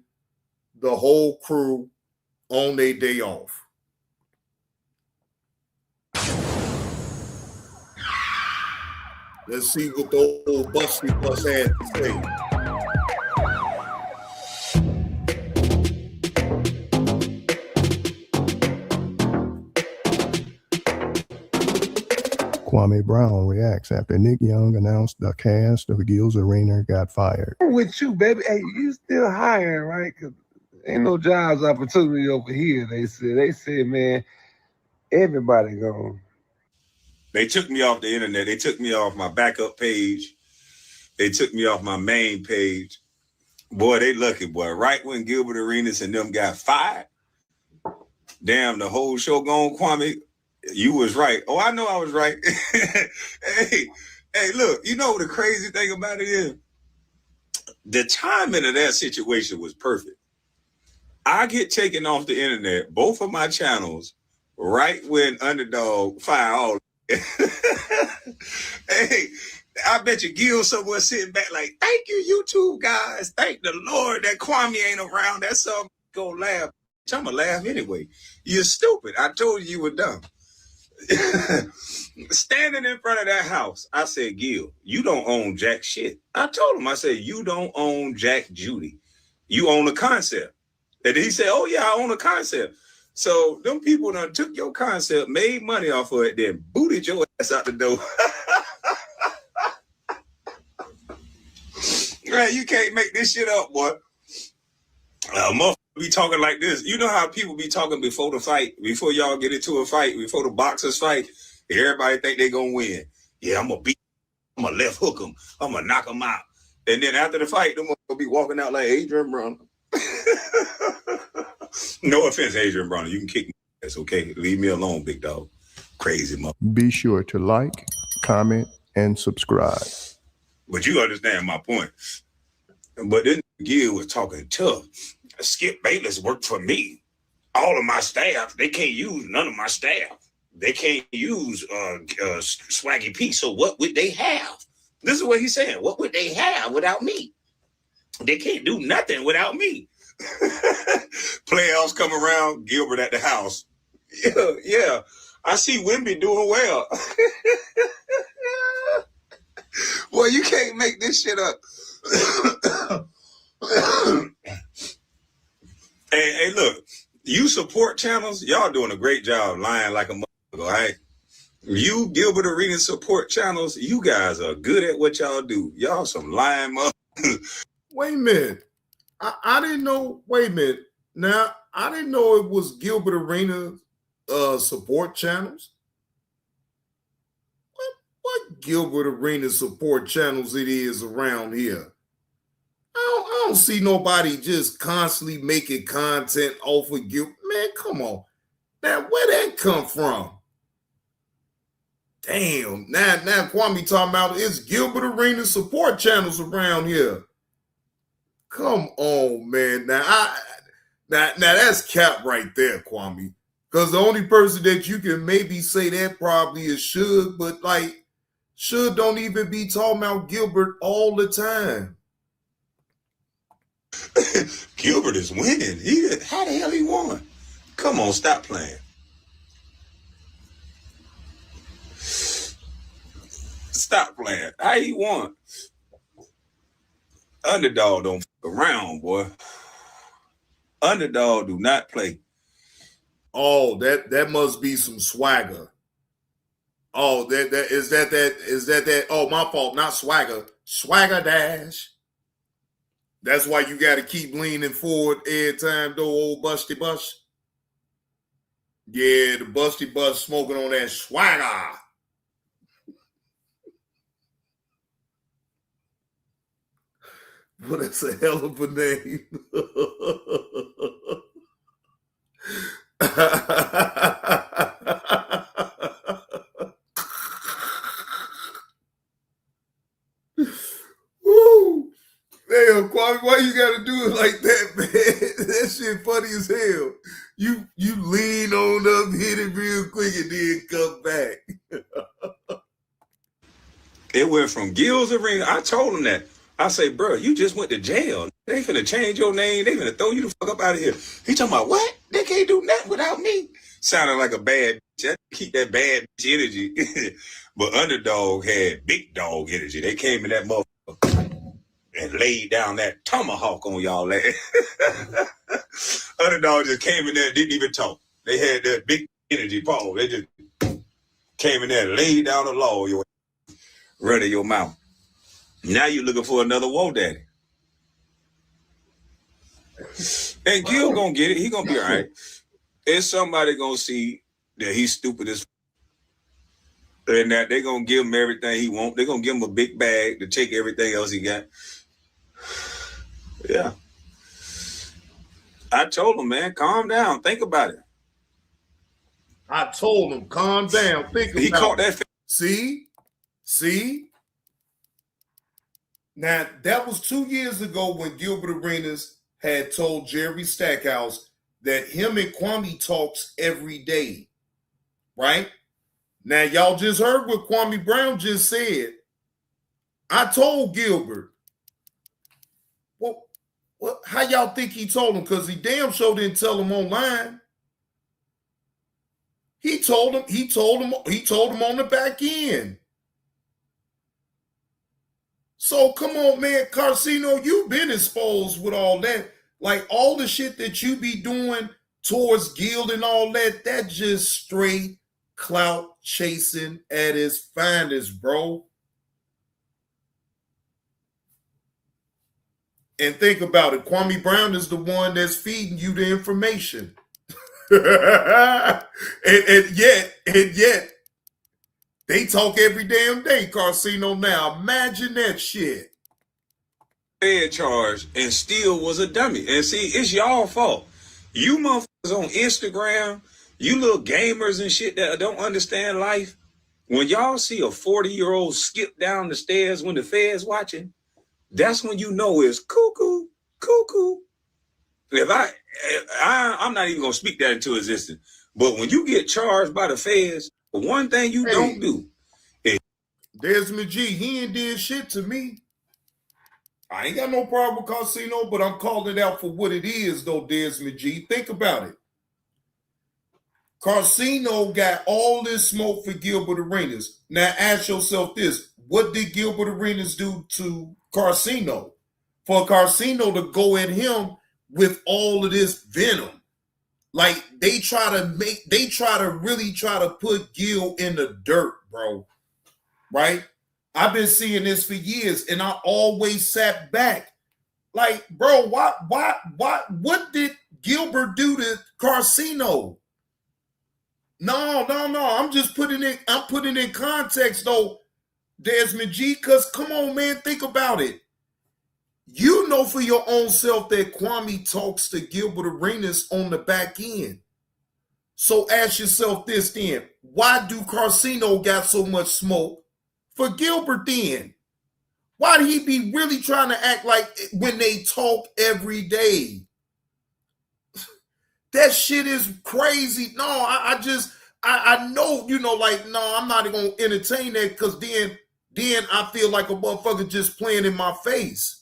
the whole crew on their day off. Let's see what the old Busty Bus had to say. Kwame Brown reacts after Nick Young announced the cast of Gil's Arena got fired. I'm with you, baby. Hey, you still hiring, right? Cause ain't no jobs opportunity over here. They said, man, everybody gone. They took me off the internet. They took me off my backup page. They took me off my main page. Boy, they lucky, boy. Right when Gilbert Arenas and them got fired, damn, the whole show gone, Kwame. You was right. Oh, I know I was right. hey, look, you know what the crazy thing about it is? The timing of that situation was perfect. I get taken off the internet, both of my channels, right when Underdog fire all. Hey, I bet you Gil somewhere sitting back like, thank you, YouTube guys. Thank the Lord that Kwame ain't around. That's something gonna laugh. I'm gonna laugh anyway. You're stupid. I told you were dumb. Standing in front of that house, I said, Gil, you don't own jack shit. I told him, I said, you don't own Jack Judy. You own a concept. And he said, oh yeah, I own a concept. So them people done took your concept, made money off of it, then booted your ass out the door. Right, you can't make this shit up, boy. Motherfucker be talking like this. You know how people be talking before the fight, before y'all get into a fight, before the boxers fight, everybody think they gonna win. Yeah, I'm gonna beat him, I'm gonna left hook him, I'm gonna knock him out. And then after the fight, them gonna be walking out like Adrian Brown. No offense, Adrian Brown. You can kick me. That's okay. Leave me alone, big dog. Crazy mother. Be sure to like, comment, and subscribe. But you understand my point. But then Gil was talking tough. Skip Bayless worked for me. All of my staff, they can't use none of my staff. They can't use Swaggy P. So what would they have? This is what he's saying. What would they have without me? They can't do nothing without me. Playoffs come around, Gilbert at the house. Yeah. I see Wimby doing well. Well, you can't make this shit up. Hey, look, you support channels, y'all doing a great job lying like a motherfucker, all right? You Gilbert Arenas support channels, you guys are good at what y'all do. Y'all some lying motherfuckers. Wait a minute. I didn't know. Wait a minute. Now, I didn't know it was Gilbert Arenas support channels. What Gilbert Arenas support channels it is around here? I don't see nobody just constantly making content off of Gilbert. Man, come on. Now, where that come from? Damn. Now Kwame talking about it's Gilbert Arenas support channels around here. Come on, man. Now that's cap right there, Kwame. Because the only person that you can maybe say that probably is Suge, but like Suge don't even be talking about Gilbert all the time. Gilbert is winning. How the hell he won? Come on, stop playing. Stop playing. How he won? Underdog don't fuck around, boy. Underdog do not play. Oh, that must be some swagger. Oh, is that oh, my fault, not swagger. Swagger dash. That's why you got to keep leaning forward every time, though, old Busty Bus. Yeah, the Busty Bus smoking on that swagger. But it's a hell of a name. Woo! Damn, Kwame, why you gotta do it like that, man? That shit funny as hell. You lean on up, hit it real quick, and then come back. It went from Gil's Arena. I told him that. I say, bro, you just went to jail. They finna change your name. They finna throw you the fuck up out of here. He talking about, what? They can't do nothing without me. Sounded like a bad bitch. Keep that bad bitch energy. But Underdog had big dog energy. They came in that motherfucker and laid down that tomahawk on y'all ass. Underdog just came in there and didn't even talk. They had that big energy, Paul. They just came in there and laid down the law your run of your mouth. Now you looking for another woe daddy. And Gil gonna get it. He gonna be all right. There's somebody gonna see that he's stupid as and that they gonna give him everything he want. They're gonna give him a big bag to take everything else he got. Yeah. I told him, man, calm down. Think about it. I told him, calm down. Think about it. He caught that. See? Now, that was 2 years ago when Gilbert Arenas had told Jerry Stackhouse that him and Kwame talks every day, right? Now, y'all just heard what Kwame Brown just said. I told Gilbert. Well, how y'all think he told him? Because he damn sure didn't tell him online. He told him on the back end. So come on, man, Carcino, you've been exposed with all that. Like all the shit that you be doing towards Guild and all that, that just straight clout chasing at its finest, bro. And think about it. Kwame Brown is the one that's feeding you the information. and yet, they talk every damn day, Carcino. Now, imagine that shit. Fed charge and still was a dummy. And see, it's y'all fault. You motherfuckers on Instagram, you little gamers and shit that don't understand life. When y'all see a 40-year-old skip down the stairs when the Fed's watching, that's when you know it's cuckoo. If I'm not even gonna speak that into existence. But when you get charged by the Feds, one thing you don't do is Desmond G, he ain't did shit to me. I ain't got no problem with Carcino, but I'm calling it out for what it is, though, Desmond G. Think about it. Carcino got all this smoke for Gilbert Arenas. Now ask yourself this. What did Gilbert Arenas do to Carcino? For Carcino to go at him with all of this venom. Like they try to really put Gil in the dirt, bro. Right? I've been seeing this for years, and I always sat back. Like, bro, what did Gilbert do to Carcino? No. I'm just putting in context though, Desmond G, because come on, man, think about it. You know for your own self that Kwame talks to Gilbert Arenas on the back end. So ask yourself this then. Why do Carcino got so much smoke for Gilbert then? Why do he be really trying to act like when they talk every day? That shit is crazy. No, I know, no, I'm not going to entertain that because then I feel like a motherfucker just playing in my face.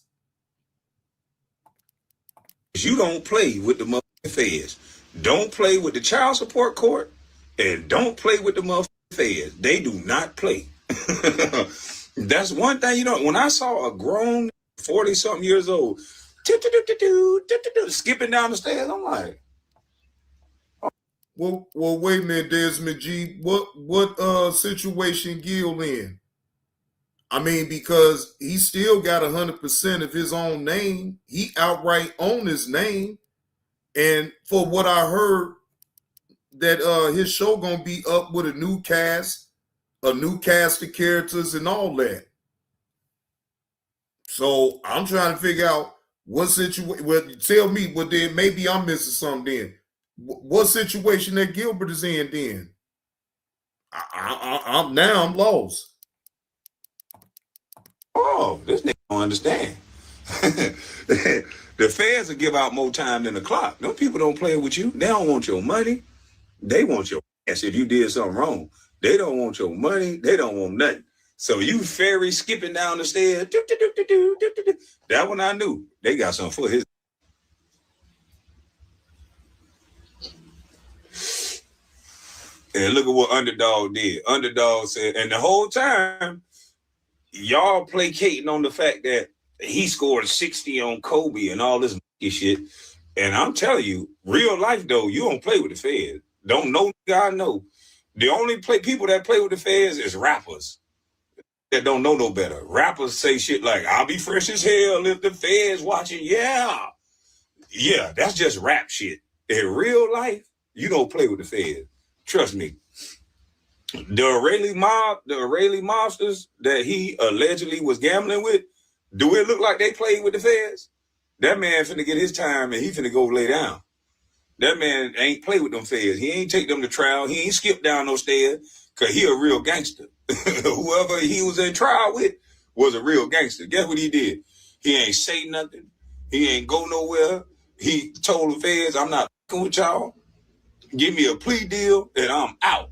you don't play with the motherfucking Feds. Don't play with the child support court and don't play with the motherfucking Feds. They do not play. That's one thing, when I saw a grown 40-something years old skipping down the stairs, I'm like, Well, wait a minute, Desmond G. What situation Gil in? I mean, because he still got 100% of his own name. He outright owned his name. And for what I heard, that his show gonna be up with a new cast of characters and all that. So I'm trying to figure out what situation. Well, tell me. Well, then maybe I'm missing something. Then what situation that Gilbert is in? Then I'm now I'm lost. Oh, this nigga don't understand. The feds will give out more time than the clock. Them people don't play with you. They don't want your money. They want your ass if you did something wrong. They don't want your money. They don't want nothing. So you ferry skipping down the stairs. That one I knew. They got something for his. And look at what Underdog did. Underdog said, and the whole time, y'all placating on the fact that he scored 60 on Kobe and all this shit. And I'm telling you, real life though, you don't play with the feds. Don't know God know. The only people that play with the feds is rappers that don't know no better. Rappers say shit like, I'll be fresh as hell if the feds watching. Yeah. Yeah, that's just rap shit. In real life, you don't play with the feds. Trust me. The Israeli mobsters that he allegedly was gambling with, do it look like they played with the feds? That man finna get his time and he finna go lay down. That man ain't play with them feds. He ain't take them to trial. He ain't skip down no stairs because he a real gangster. Whoever he was in trial with was a real gangster. Guess what he did? He ain't say nothing. He ain't go nowhere. He told the feds, I'm not fucking with y'all. Give me a plea deal and I'm out.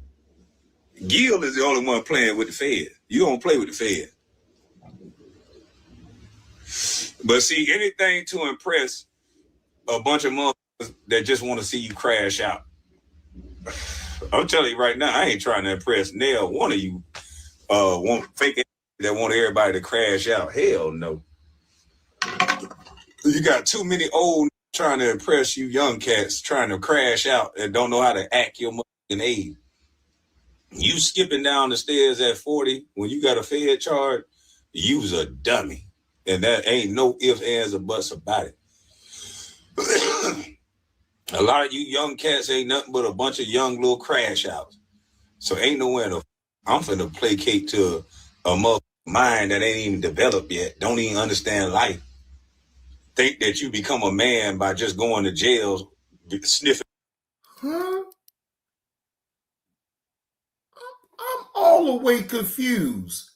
Gil is the only one playing with the feds. You don't play with the feds. But see, anything to impress a bunch of motherfuckers that just want to see you crash out. I'm telling you right now, I ain't trying to impress nail one of you want fake that want everybody to crash out. Hell no. You got too many old trying to impress you young cats trying to crash out and don't know how to act your motherfucking age. You skipping down the stairs at 40 when you got a Fed charge, you's a dummy. And that ain't no ifs, ands, or buts about it. A lot of you young cats ain't nothing but a bunch of young little crash outs. So ain't nowhere to. I'm finna placate to a mother mind that ain't even developed yet. Don't even understand life. Think that you become a man by just going to jail, sniffing. Huh? I'm all the way confused.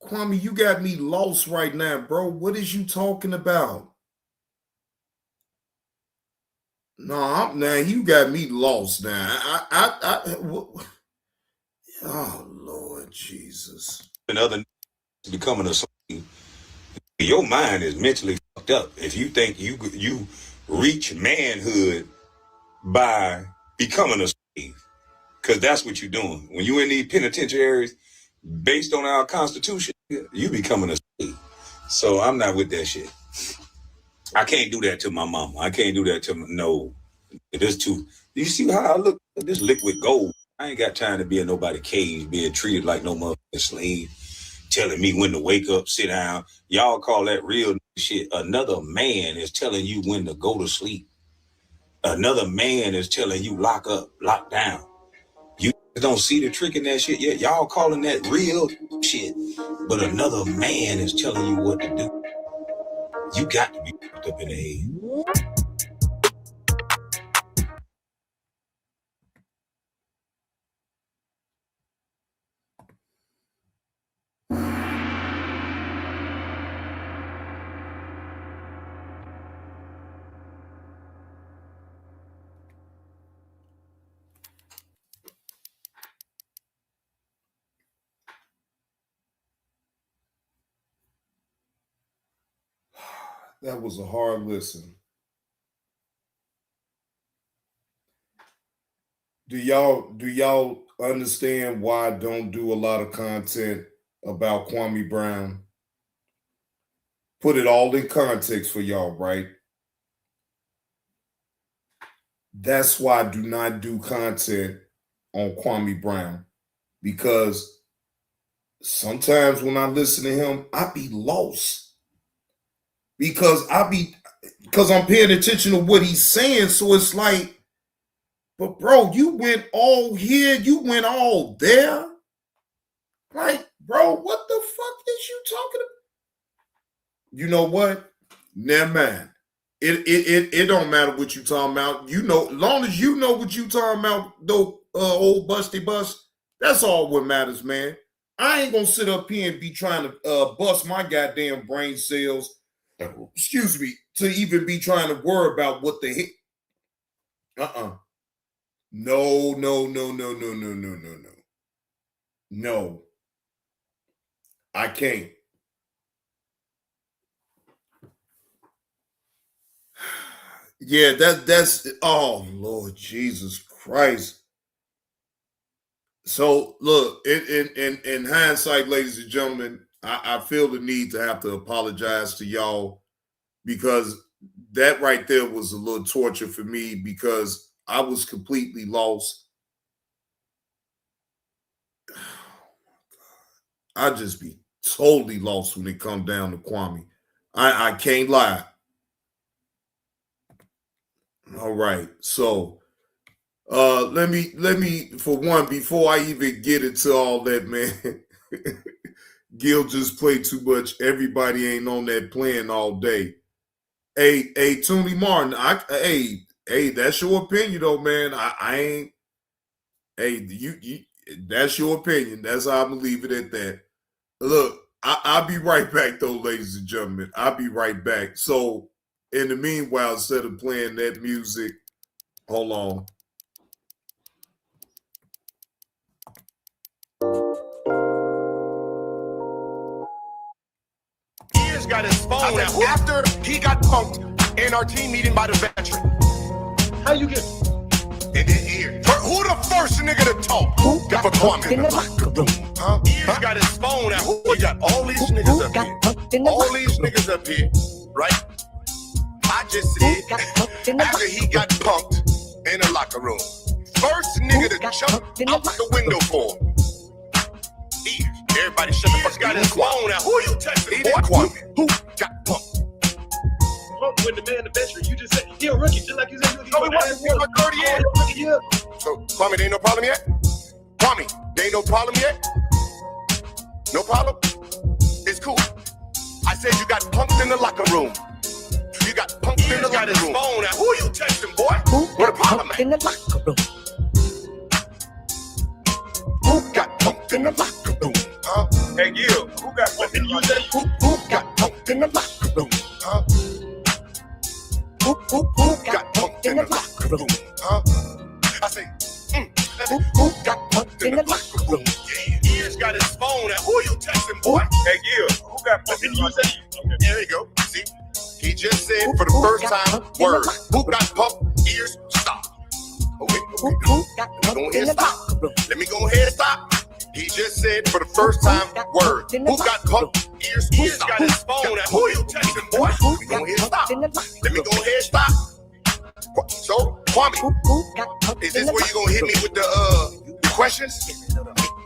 Kwame, you got me lost right now, bro. What is you talking about? No, now you got me lost now. Oh, Lord Jesus. And other becoming a slave. Your mind is mentally fucked up. If you think you reach manhood by becoming a slave, because that's what you're doing. When you in these penitentiaries, based on our Constitution, you becoming a slave. So I'm not with that shit. I can't do that to my mama. I can't do that to no. It is too. You see how I look at this liquid gold? I ain't got time to be in nobody cage, being treated like no motherfucking slave, telling me when to wake up, sit down. Y'all call that real shit. Another man is telling you when to go to sleep. Another man is telling you lock up, lock down. You don't see the trick in that shit yet. Y'all calling that real shit. But another man is telling you what to do. You got to be fucked up in the head. That was a hard listen. Do y'all understand why I don't do a lot of content about Kwame Brown? Put it all in context for y'all, right? That's why I do not do content on Kwame Brown, because sometimes when I listen to him, I be lost. Because I'm paying attention to what he's saying. So it's like, but bro, you went all here, you went all there. Like, bro, what the you know what? Never mind. It don't matter what you talking about. You know, long as you know what you talking about, though, old busty bust, that's all what matters, man. I ain't gonna sit up here and be trying to bust my goddamn brain cells, excuse me, to even be trying to worry about what the heck. No. No. I can't. Yeah, that's oh Lord Jesus Christ. So look, in hindsight, ladies and gentlemen, I feel the need to have to apologize to y'all because that right there was a little torture for me because I was completely lost. I just be totally lost when it comes down to Kwame. I can't lie. All right, so let me for one, before I even get into all that, man, Gil just played too much. Everybody ain't on that playing all day. Hey, Tony Martin, hey, that's your opinion though, man. I ain't. Hey, you that's your opinion. That's how I'm gonna leave it at that. Look, I'll be right back though, ladies and gentlemen. I'll be right back. So in the meanwhile, instead of playing that music, hold on. Ears got his phone after he got punked in our team meeting by the veteran. How you get? And then Ears. Who the first nigga to talk? Got for Kwame in the locker room. Huh? Ears got his phone out. He got all these niggas up here. All these niggas up here, right? I just said after he got punked in the locker room. First nigga to jump out the window for him. Ears. Everybody shut the fuck got his phone out. Who you texting, boy? Kwame. Who got punked? When the man, the veteran, you just said he a rookie, just like you said. No, he wasn't. He 30 years. So, Kwame, there ain't no problem yet? Kwame, there ain't no problem yet? No problem? It's cool. I said you got punked in the locker room. You got punked in the locker room. Phone out. Who you texting, boy? What a problem, man? In the locker room. Who got punked in the locker room? Huh? Hey, Gil, who got punked in the locker room? Who got punked in the locker room? Huh? Who got punked in the locker room? Huh? I say, who got punked in the locker room? Yeah, Ears got his phone out. Who you texting, boy? Hey, Gil, who got punked in the locker room? Okay. There you go. See, he just said for the first time, word. Who got punked? Ears, stop. Okay. Let me go ahead and stop. Let me go ahead and stop. He just said for the first time, word. Who got punked? Ears got his phone out. Who you texting, boy? Let me go ahead and stop. Let me go ahead and stop. So, Kwame, is this where you gonna hit me with the questions?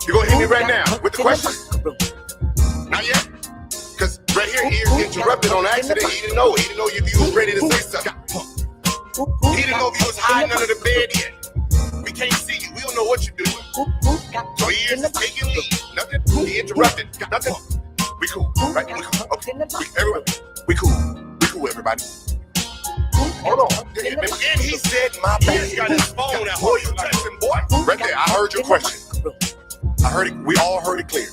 You gonna hit me right now with the questions? Not yet? Cause right here, Ears interrupted on accident. He didn't know if you was ready to say something. He didn't know if you was hiding under the bed yet. We can't see you. We don't know what you're doing. So Ears is taking lead. Nothing. He interrupted. Nothing. We cool, right? We cool. Okay. We cool, everybody. Hold on. And he said, my bad. He got his phone out. Who you texting, boy? Right there. I heard your question. I heard it. We all heard it clear.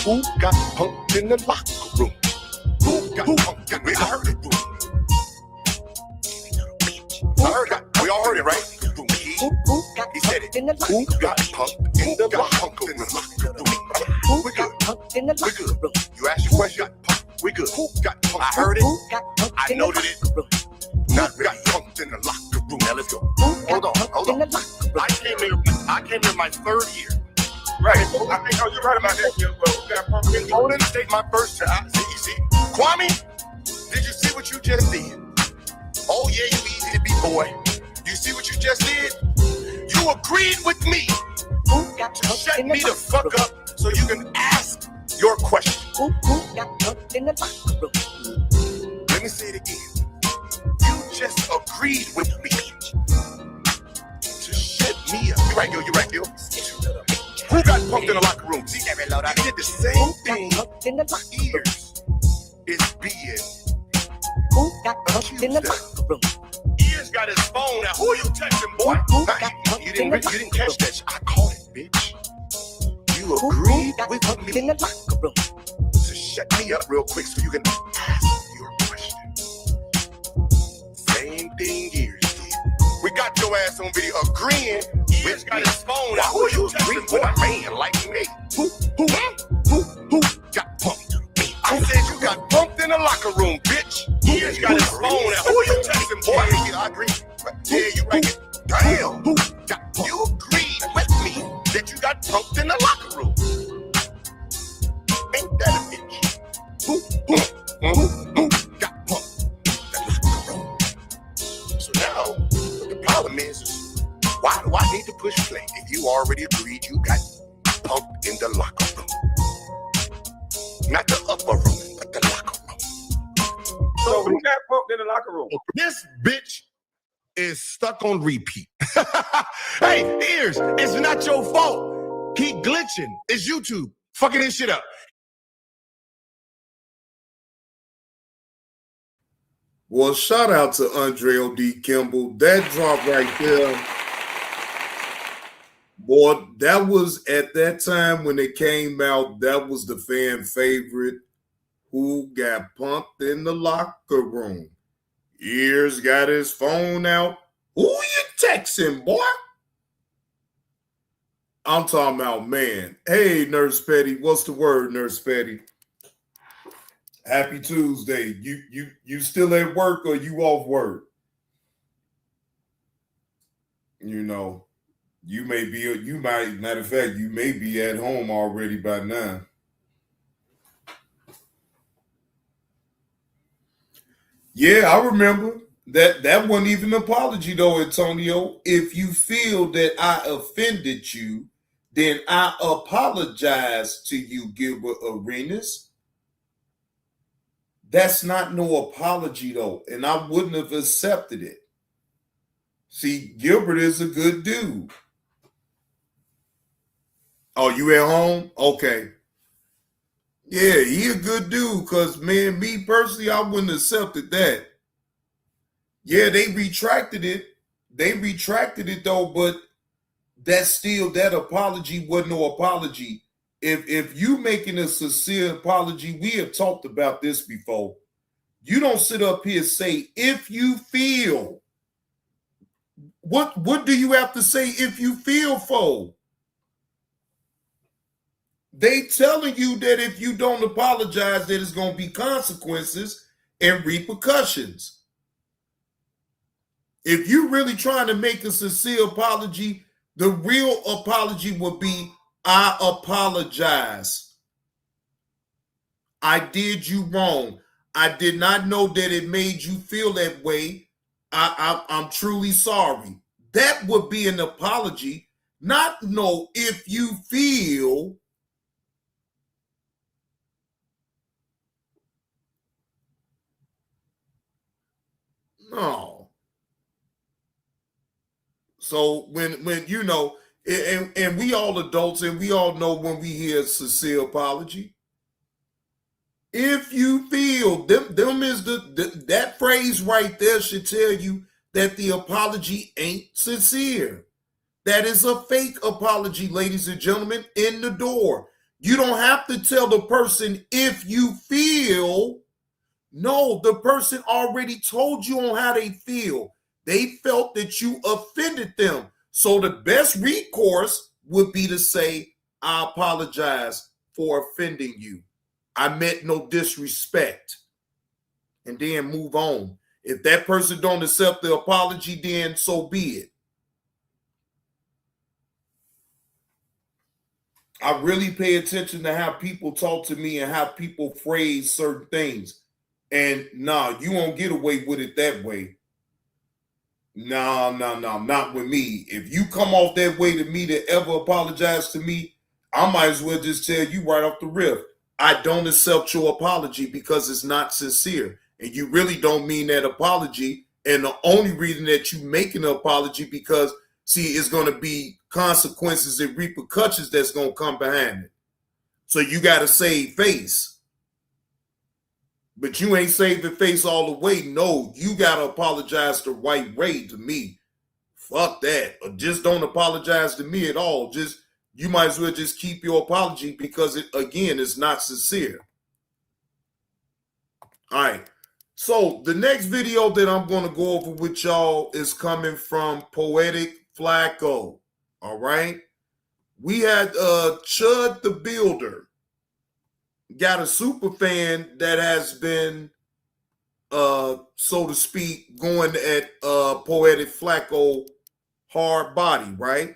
Who got punked in the locker room? Who got punked in the locker room? I heard it. I heard it. We all heard it, right? He said it. Who got punked in the locker room? We good. We good. You asked your question. We good. Who got punked? I heard it. I noted it. Not got punked in the locker room. Now let's go. Hold on. I came here my third year. Right. I think you're right about that. Gil. Who got punked in the Golden State my first time. See, Kwame, did you see what you just did? Oh yeah, you easy to be, boy. You see what you just did? You agreed with me to shut me the fuck up so you can ask your question. Let me say it again. You just agreed with me to shut me up. You right, Gil. Who got punked in the locker room? See, I did the same thing. Ears is being Ears got his phone. Now who you texting, boy? You didn't catch that. I caught it, bitch. You agreed with me. So shut me up real quick so you can ask your question. Same thing Ears did. We got your ass on video agreeing. Ears got his phone. Now who you texting, boy? A man like me. Who got pumped? I said you got bumped in the locker room, bitch. Ears got his phone. Now who you texting, boy? I agree. Yeah, you right. Damn. You agreed with me that you got bumped in the locker room. Ain't that a bitch? Who got pumped in the locker room? So now, the problem is, why do I need to push play if you already agreed you got pumped in the locker room? Not the upper room, but the locker room. So who got pumped in the locker room? This bitch is stuck on repeat. Hey, Ears, it's not your fault. He glitching. It's YouTube fucking his shit up. Well, shout out to Andre O.D. Kimball. That drop right there, boy, that was at that time when it came out, that was the fan favorite. Who got pumped in the locker room? Ears got his phone out. Who you texting, boy? I'm talking about, man. Hey, Nurse Petty. What's the word, Nurse Petty? Happy Tuesday. You still at work or you off work? You know, matter of fact, you may be at home already by now. Yeah, I remember. That wasn't even an apology, though, Antonio. If you feel that I offended you, then I apologize to you, Gilbert Arenas. That's not no apology, though, and I wouldn't have accepted it. See, Gilbert is a good dude. Oh, you at home? Okay. Yeah, he a good dude, because, man, me personally, I wouldn't have accepted that. Yeah, they retracted it. Though, but that apology wasn't no apology. If you making a sincere apology, we have talked about this before. You don't sit up here and say, if you feel. What do you have to say if you feel for? They telling you that if you don't apologize, that it's going to be consequences and repercussions. If you're really trying to make a sincere apology, the real apology would be, I apologize. I did you wrong. I did not know that it made you feel that way. I'm truly sorry. That would be an apology, not no if you feel. No. So when you know, and we all adults, and we all know when we hear a sincere apology. If you feel, them is that phrase right there should tell you that the apology ain't sincere. That is a fake apology, ladies and gentlemen, in the door. You don't have to tell the person if you feel. No, the person already told you on how they feel. They felt that you offended them. So the best recourse would be to say, I apologize for offending you. I meant no disrespect. And then move on. If that person don't accept the apology, then so be it. I really pay attention to how people talk to me and how people phrase certain things. And you won't get away with it that way. No, not with me. If you come off that way to me to ever apologize to me, I might as well just tell you right off the rip, I don't accept your apology because it's not sincere. And you really don't mean that apology. And the only reason that you making an apology because, see, it's going to be consequences and repercussions that's going to come behind it. So you got to save face. But you ain't saved the face all the way. No, you got to apologize to White Ray, to me. Fuck that. Or just don't apologize to me at all. Just, you might as well just keep your apology because it, again, it's not sincere. All right. So the next video that I'm going to go over with y'all is coming from Poetik Flakko. All right. We had ChudTheBuilder. Got a super fan that has been, so to speak, going at Poetik Flakko hard body, right?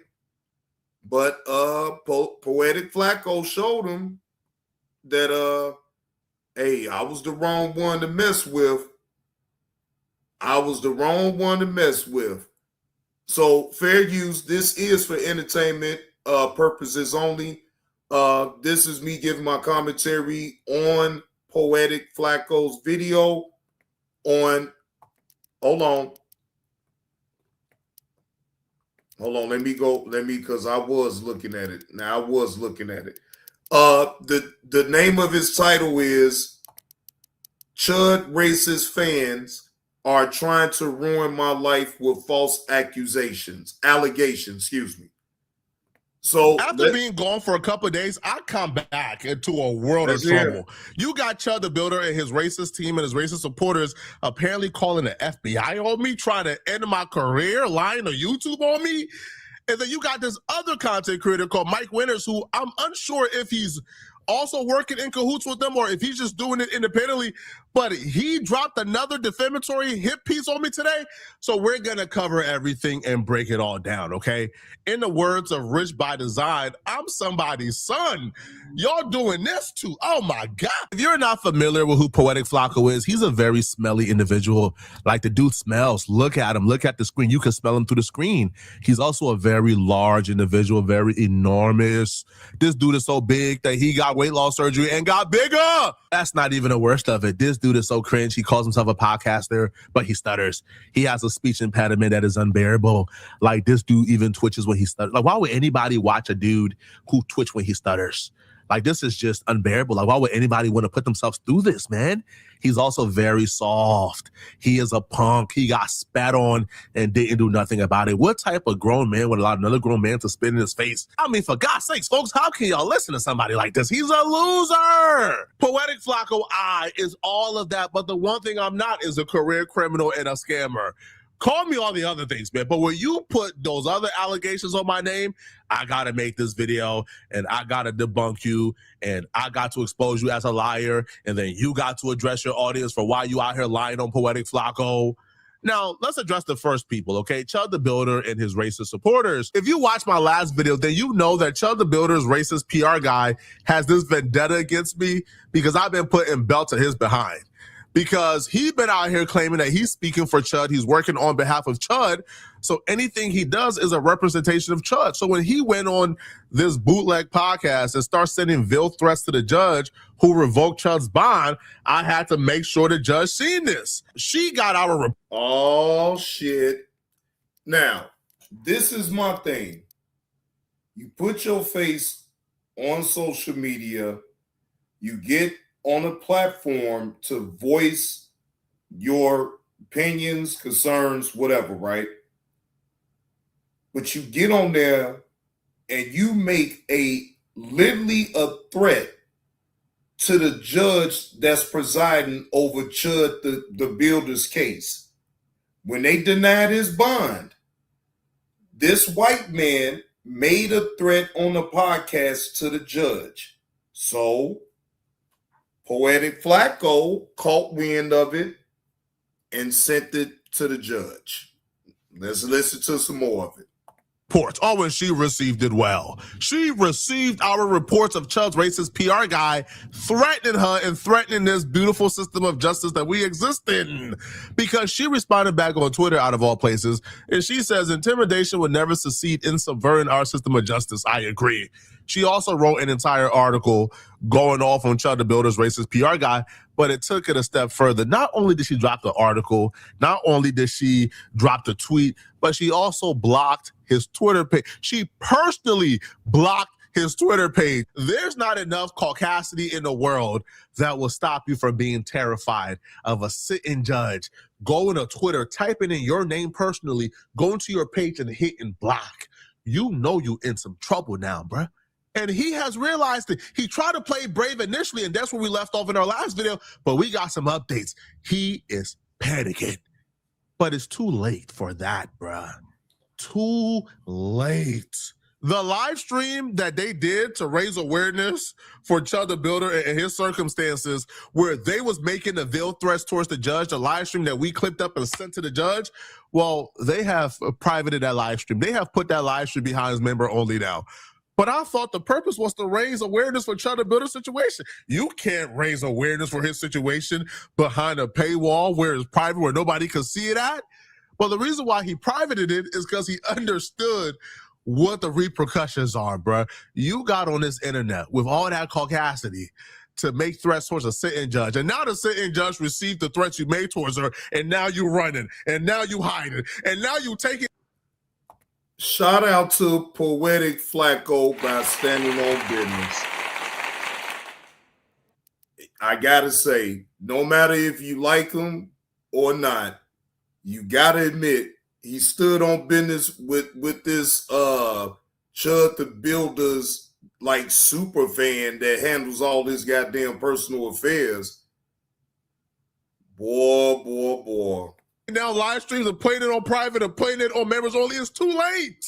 But Poetik Flakko showed him that hey, I was the wrong one to mess with. So fair use, this is for entertainment purposes only. This is me giving my commentary on Poetik Flakko's video on, hold on, because I was looking at it. Now I was looking at it. The name of his title is Chud Racist Fans Are Trying to Ruin My Life with False Allegations, excuse me. So after being gone for a couple of days, I come back into a world of trouble. You got ChudTheBuilder and his racist team and his racist supporters apparently calling the FBI on me, trying to end my career, lying to YouTube on me. And then you got this other content creator called Mike Winters, who I'm unsure if he's also working in cahoots with them or if he's just doing it independently, but he dropped another defamatory hit piece on me today. So we're going to cover everything and break it all down, okay? In the words of Rich by Design, I'm somebody's son. Y'all doing this too. Oh my God. If you're not familiar with who Poetik Flakko is, he's a very smelly individual. Like the dude smells. Look at him. Look at the screen. You can smell him through the screen. He's also a very large individual, very enormous. This dude is so big that he got weight loss surgery and got bigger. That's not even the worst of it. This dude is so cringe. He calls himself a podcaster, but he stutters. He has a speech impediment that is unbearable. Like this dude even twitches when he stutters. Like why would anybody watch a dude who twitch when he stutters? Like, this is just unbearable. Like, why would anybody want to put themselves through this, man? He's also very soft. He is a punk. He got spat on and didn't do nothing about it. What type of grown man would allow another grown man to spit in his face? I mean, for God's sakes, folks, how can y'all listen to somebody like this? He's a loser. Poetik Flakko, is all of that. But the one thing I'm not is a career criminal and a scammer. Call me all the other things, man. But when you put those other allegations on my name, I got to make this video and I got to debunk you and I got to expose you as a liar. And then you got to address your audience for why you out here lying on Poetik Flakko. Now, let's address the first people, okay? ChudTheBuilder and his racist supporters. If you watch my last video, then you know that ChudTheBuilder's racist PR guy has this vendetta against me because I've been putting belt to his behind. Because he's been out here claiming that he's speaking for Chud. He's working on behalf of Chud. So anything he does is a representation of Chud. So when he went on this bootleg podcast and started sending veiled threats to the judge who revoked Chud's bond, I had to make sure the judge seen this. She got our oh, shit. Now, this is my thing. You put your face on social media. You get on a platform to voice your opinions, concerns, whatever, right? But you get on there and you make literally a threat to the judge that's presiding over ChudTheBuilder's case. When they denied his bond, this white man made a threat on the podcast to the judge. So Poetik Flakko caught wind of it and sent it to the judge. Let's listen to some more of it. Reports. Oh, and she received it well. She received our reports of Chud's racist PR guy threatening her and threatening this beautiful system of justice that we exist in. Because she responded back on Twitter, out of all places, and she says intimidation would never succeed in subverting our system of justice. I agree. She also wrote an entire article going off on ChudTheBuilder's racist PR guy, but it took it a step further. Not only did she drop the article, not only did she drop the tweet, but she also blocked his Twitter page. She personally blocked his Twitter page. There's not enough caucasity in the world that will stop you from being terrified of a sitting judge going to Twitter, typing in your name personally, going to your page and hitting block. You know you in some trouble now, bruh. And he has realized it. He tried to play brave initially, and that's where we left off in our last video, but we got some updates. He is panicking. But it's too late for that, bruh. Too late. The live stream that they did to raise awareness for ChudTheBuilder and his circumstances, where they was making the veiled threats towards the judge, the live stream that we clipped up and sent to the judge, well, they have privated that live stream. They have put that live stream behind his member only now. But I thought the purpose was to raise awareness for ChudTheBuilder's situation. You can't raise awareness for his situation behind a paywall where it's private, where nobody can see it at. Well, the reason why he privated it is because he understood what the repercussions are, bruh. You got on this internet with all that caucasity to make threats towards a sitting judge. And now the sitting judge received the threats you made towards her, and now you running, and now you hiding, and now you taking. Shout out to Poetik Flakko by standing on business. I gotta say, no matter if you like him or not, you gotta admit he stood on business with this ChudTheBuilder's like super fan that handles all his goddamn personal affairs. Boy. Now live streams are playing it on private and playing it on members only. It's too late.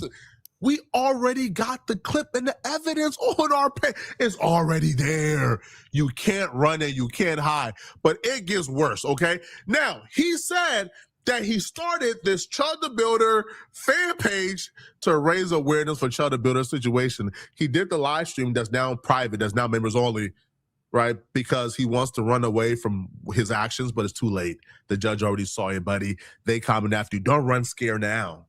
We already got the clip and the evidence on our page. It's already there. You can't run and you can't hide. But it gets worse, okay? Now, he said that he started this ChudTheBuilder fan page to raise awareness for ChudTheBuilder's situation. He did the live stream that's now private, that's now members only, right? Because he wants to run away from his actions, but it's too late. The judge already saw you, buddy. They comment after you. Don't run scared now,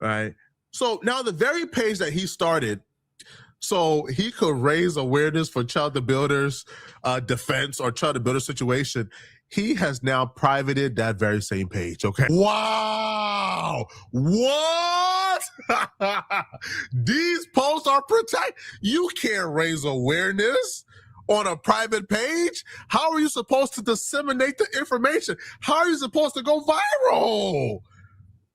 right? So now the very page that he started so he could raise awareness for ChudTheBuilder's defense or ChudTheBuilder's situation, he has now privated that very same page, okay? Wow! What? These posts are protected. You can't raise awareness on a private page. How are you supposed to disseminate the information? How are you supposed to go viral?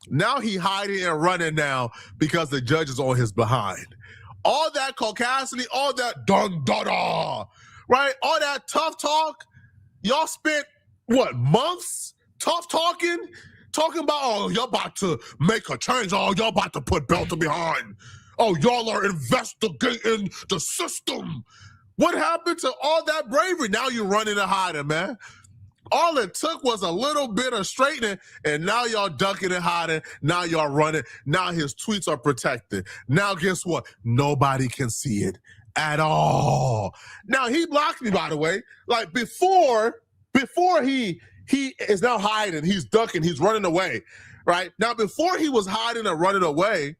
Now he hiding and running now because the judge is on his behind. All that caucasity, all that dun-da-da, right? All that tough talk, y'all spent, what, months tough talking about, oh, y'all about to make a change. Oh, y'all about to put Belter behind. Oh, y'all are investigating the system. What happened to all that bravery? Now you're running and hiding, man. All it took was a little bit of straightening, and now y'all ducking and hiding. Now y'all running. Now his tweets are protected. Now guess what? Nobody can see it at all. Now he blocked me, by the way. Like before he is now hiding. He's ducking. He's running away, right? Now before he was hiding and running away,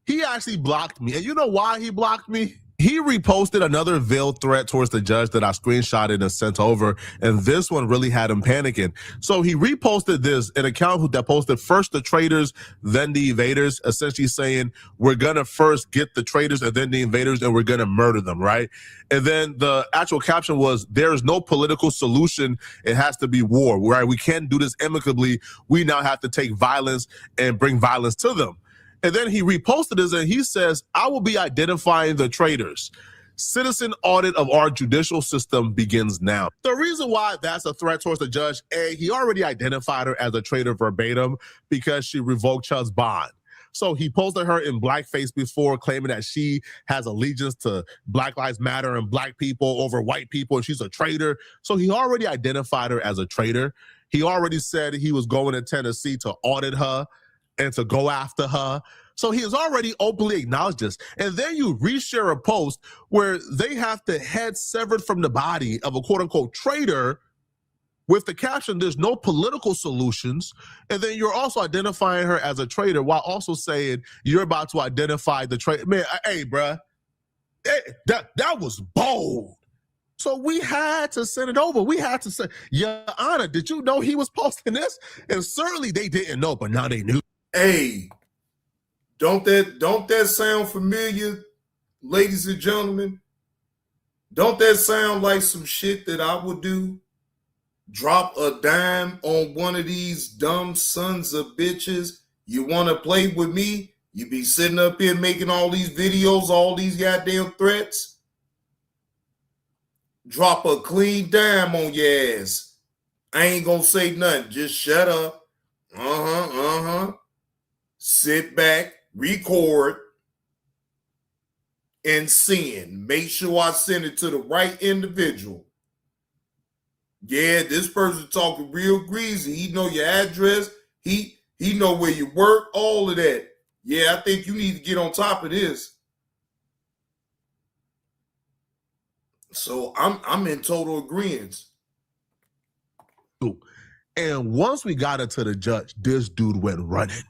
he actually blocked me. And you know why he blocked me? He reposted another veiled threat towards the judge that I screenshotted and sent over, and this one really had him panicking. So he reposted this, an account that posted first the traitors, then the invaders, essentially saying, we're gonna first get the traitors and then the invaders, and we're gonna murder them, right? And then the actual caption was, there's no political solution, it has to be war, right? We can't do this amicably, we now have to take violence and bring violence to them. And then he reposted this and he says, I will be identifying the traitors. Citizen audit of our judicial system begins now. The reason why that's a threat towards the judge, A, he already identified her as a traitor verbatim because she revoked Chud's bond. So he posted her in blackface before, claiming that she has allegiance to Black Lives Matter and black people over white people, and she's a traitor. So he already identified her as a traitor. He already said he was going to Tennessee to audit her and to go after her. So he has already openly acknowledged this. And then you reshare a post where they have the head severed from the body of a quote unquote traitor with the caption, there's no political solutions. And then you're also identifying her as a traitor while also saying you're about to identify the traitor. Man, hey, bruh, that was bold. So we had to send it over. We had to say, Your Honor, did you know he was posting this? And certainly they didn't know, but now they knew. Hey, don't that sound familiar ladies and gentlemen, don't that sound like some shit that I would do? Drop a dime on one of these dumb sons of bitches. You want to play with me? You be sitting up here making all these videos, all these goddamn threats. Drop a clean dime on your ass. I ain't gonna say nothing. Just shut up. Sit back, record, and send. Make sure I send it to the right individual. Yeah, this person talking real greasy. He know your address. He know where you work, all of that. Yeah, I think you need to get on top of this. So I'm in total agreement. And once we got it to the judge, this dude went running.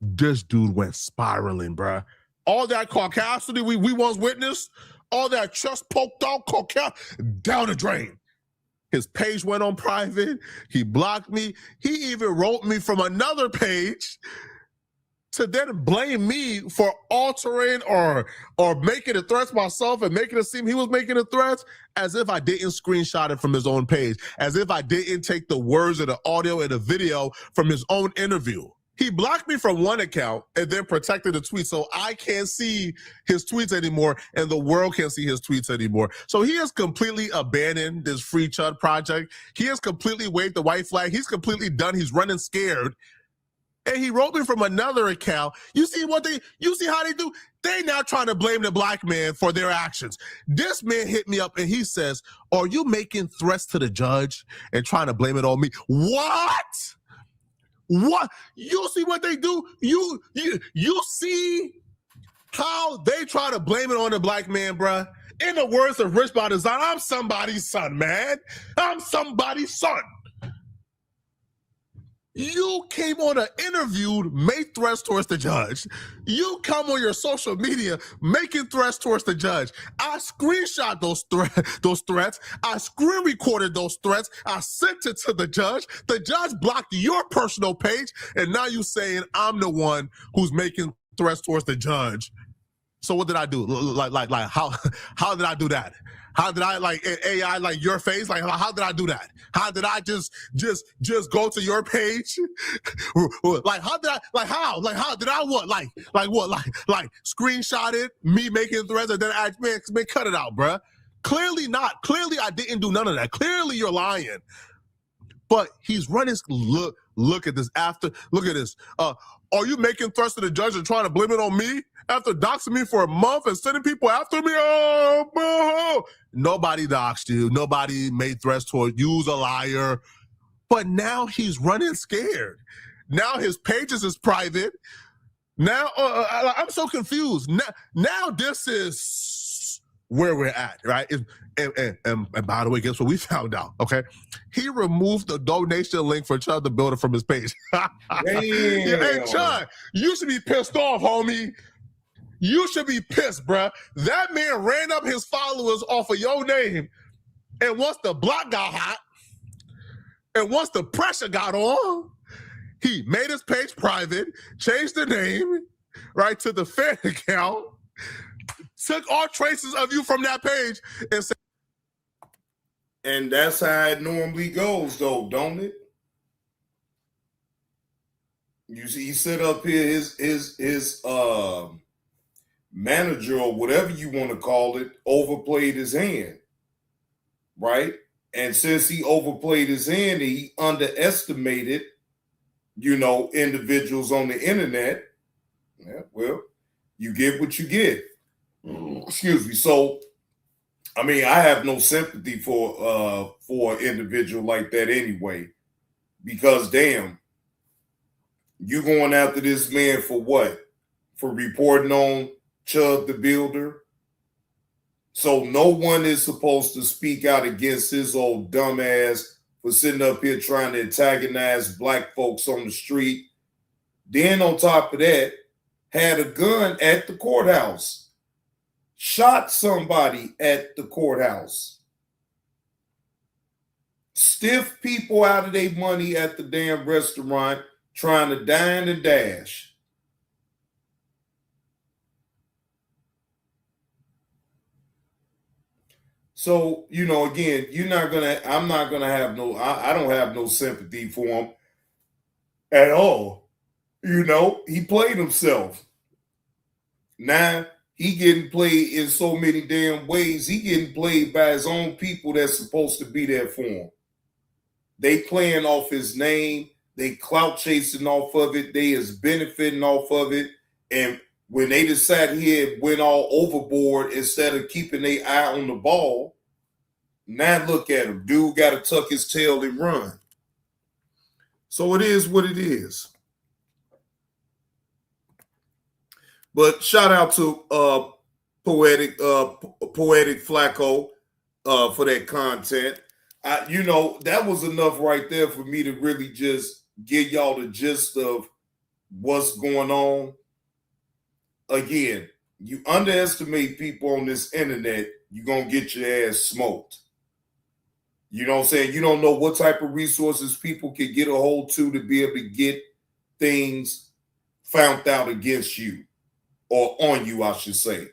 This dude went spiraling, bruh. All that caucasity we once witnessed, all that chest poked out caucasity, down the drain. His page went on private. He blocked me. He even wrote me from another page to then blame me for altering or making the threats myself and making it seem he was making the threats, as if I didn't screenshot it from his own page, as if I didn't take the words of the audio and the video from his own interview. He blocked me from one account and then protected the tweet so I can't see his tweets anymore and the world can't see his tweets anymore. So he has completely abandoned this Free Chud project. He has completely waved the white flag. He's completely done. He's running scared. And he wrote me from another account. You see how they do? They now trying to blame the black man for their actions. This man hit me up and he says, "Are you making threats to the judge and trying to blame it on me?" What? What? You see what they do? You see how they try to blame it on the black man, bruh? In the words of Rich by Design, I'm somebody's son, man. I'm somebody's son. You came on an interview, made threats towards the judge. You come on your social media making threats towards the judge. I screenshot those threats. I screen recorded those threats. I sent it to the judge. The judge blocked your personal page, and now you saying I'm the one who's making threats towards the judge. So what did I do? Like how did I do that? How did I like AI like your face? Like how did I do that? How did I just go to your page? Like how did I how did I what? Like screenshot it, me making threats, and then man, cut it out, bruh. Clearly not. Clearly I didn't do none of that. Clearly you're lying. But he's running. Look at this. Look at this. Are you making threats to the judge and trying to blame it on me after doxing me for a month and sending people after me? Oh, nobody doxed you. Nobody made threats toward you. You's a liar. But now he's running scared. Now his pages is private. Now I'm so confused. Now this is where we're at, right? And by the way, guess what we found out? Okay, he removed the donation link for ChudTheBuilder from his page. Hey, Chud, you should be pissed off, homie. You should be pissed, bruh. That man ran up his followers off of your name, and once the block got hot, and once the pressure got on, he made his page private, changed the name, right, to the fan account, took all traces of you from that page, and said. And that's how it normally goes, though, don't it? You see, he set up here his manager or whatever you want to call it overplayed his hand, right? And since he overplayed his hand, he underestimated, individuals on the internet. Yeah, well, you get what you get. Excuse me. So, I mean, I have no sympathy for an individual like that anyway, because damn, you going after this man for what? For reporting on ChudTheBuilder? So no one is supposed to speak out against his old dumbass for sitting up here trying to antagonize black folks on the street. Then on top of that, had a gun at the courthouse. Shot somebody at the courthouse. Stiff people out of their money at the damn restaurant trying to dine and dash. So, you know, again, I'm not gonna have I don't have no sympathy for him at all. You know, he played himself. Now he getting played in so many damn ways. He getting played by his own people that's supposed to be there for him. They playing off his name. They clout chasing off of it. They is benefiting off of it. And when they just sat here and went all overboard instead of keeping their eye on the ball, now look at him. Dude got to tuck his tail and run. So it is what it is. But shout out to Poetik Flakko for that content. You know, that was enough right there for me to really just give y'all the gist of what's going on. Again, you underestimate people on this internet, you're going to get your ass smoked. You know what I'm saying? You don't know what type of resources people can get a hold to be able to get things found out against you, or on you, I should say.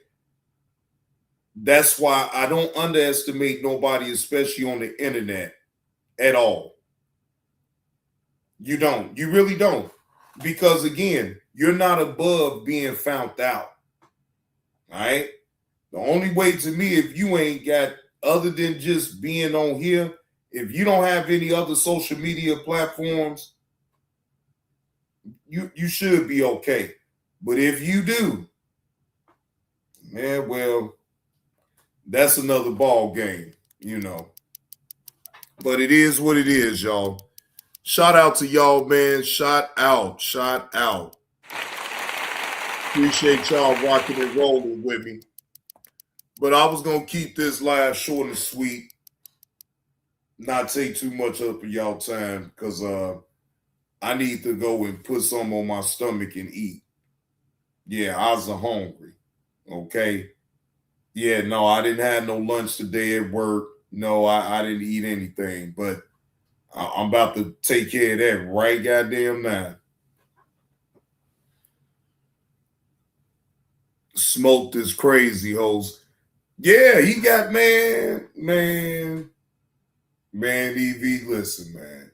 That's why I don't underestimate nobody, especially on the internet, at all. You don't. You really don't. Because, again, you're not above being found out. All right? The only way to me, if you ain't got, other than just being on here, if you don't have any other social media platforms, you should be okay. But if you do, man, well, that's another ball game, you know. But it is what it is, y'all. Shout out to y'all, man. Shout out. Appreciate y'all rocking and rolling with me. But I was going to keep this live short and sweet. Not take too much up of y'all time, because I need to go and put some on my stomach and eat. Yeah, I was hungry. Okay. Yeah, no, I didn't have no lunch today at work. No, I didn't eat anything, but I'm about to take care of that right goddamn now. Smoked is crazy, hoes. Yeah, he got, man, EV, listen, man.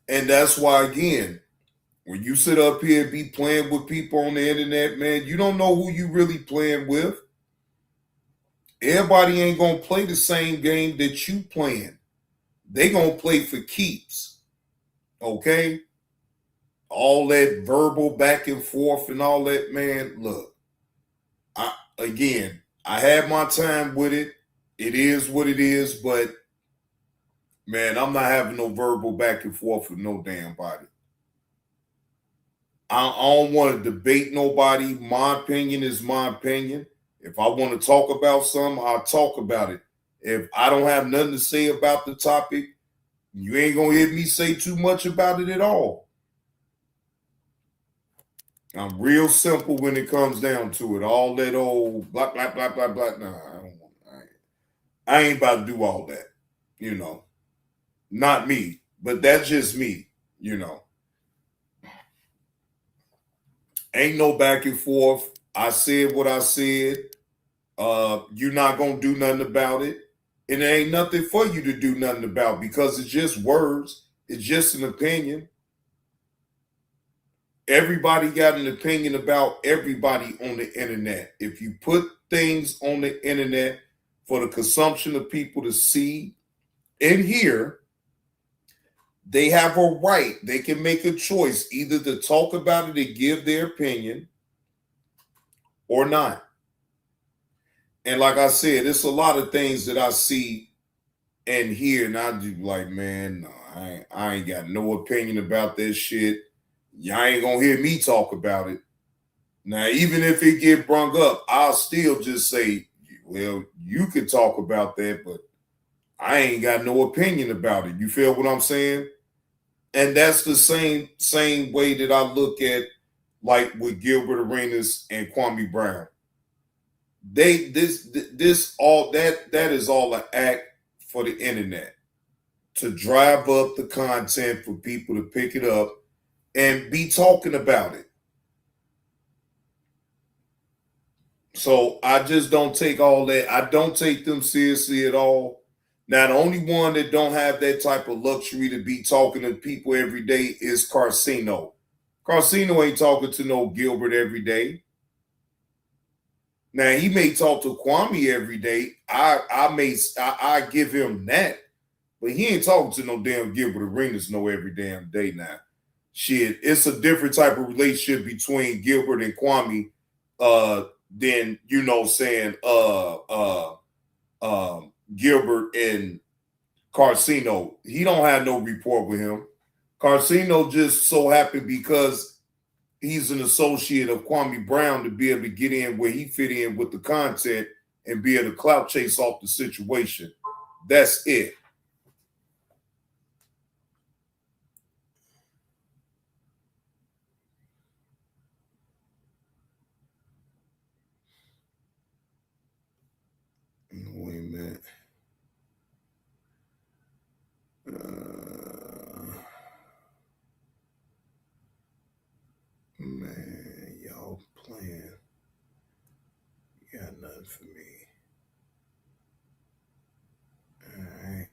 And that's why, again, when you sit up here and be playing with people on the internet, man, you don't know who you really playing with. Everybody ain't going to play the same game that you playing. They going to play for keeps. Okay? All that verbal back and forth and all that, man, look. I had my time with it. It is what it is, but, man, I'm not having no verbal back and forth with no damn body. I don't want to debate nobody. My opinion is my opinion. If I want to talk about something, I'll talk about it. If I don't have nothing to say about the topic, you ain't going to hear me say too much about it at all. I'm real simple when it comes down to it. All that old blah, blah, blah, blah, blah. Nah, I ain't about to do all that, you know. Not me, but that's just me, you know. Ain't no back and forth. I said what I said. You're not going to do nothing about it. And there ain't nothing for you to do nothing about, because it's just words. It's just an opinion. Everybody got an opinion about everybody on the internet. If you put things on the internet for the consumption of people to see and hear, they have a right. They can make a choice either to talk about it and give their opinion or not. And like I said, it's a lot of things that I see and hear, and I do like, man, no, I ain't got no opinion about this shit. Y'all ain't gonna hear me talk about it. Now, even if it get brung up, I'll still just say, well, you could talk about that, but I ain't got no opinion about it. You feel what I'm saying? And that's the same way that I look at, like, with Gilbert Arenas and Kwame Brown. That is all an act for the internet to drive up the content for people to pick it up and be talking about it. So I just don't take all that. I don't take them seriously at all. Now, the only one that don't have that type of luxury to be talking to people every day is Carcino. Carcino ain't talking to no Gilbert every day. Now, he may talk to Kwame every day. I give him that. But he ain't talking to no damn Gilbert Arenas no every damn day now. Shit, it's a different type of relationship between Gilbert and Kwame than, you know, saying Gilbert and Carcino. He don't have no rapport with him. Carcino just so happened because he's an associate of Kwame Brown to be able to get in where he fit in with the content and be able to clout chase off the situation. That's it. Wait a minute. Man, y'all playing. You got nothing for me. All right.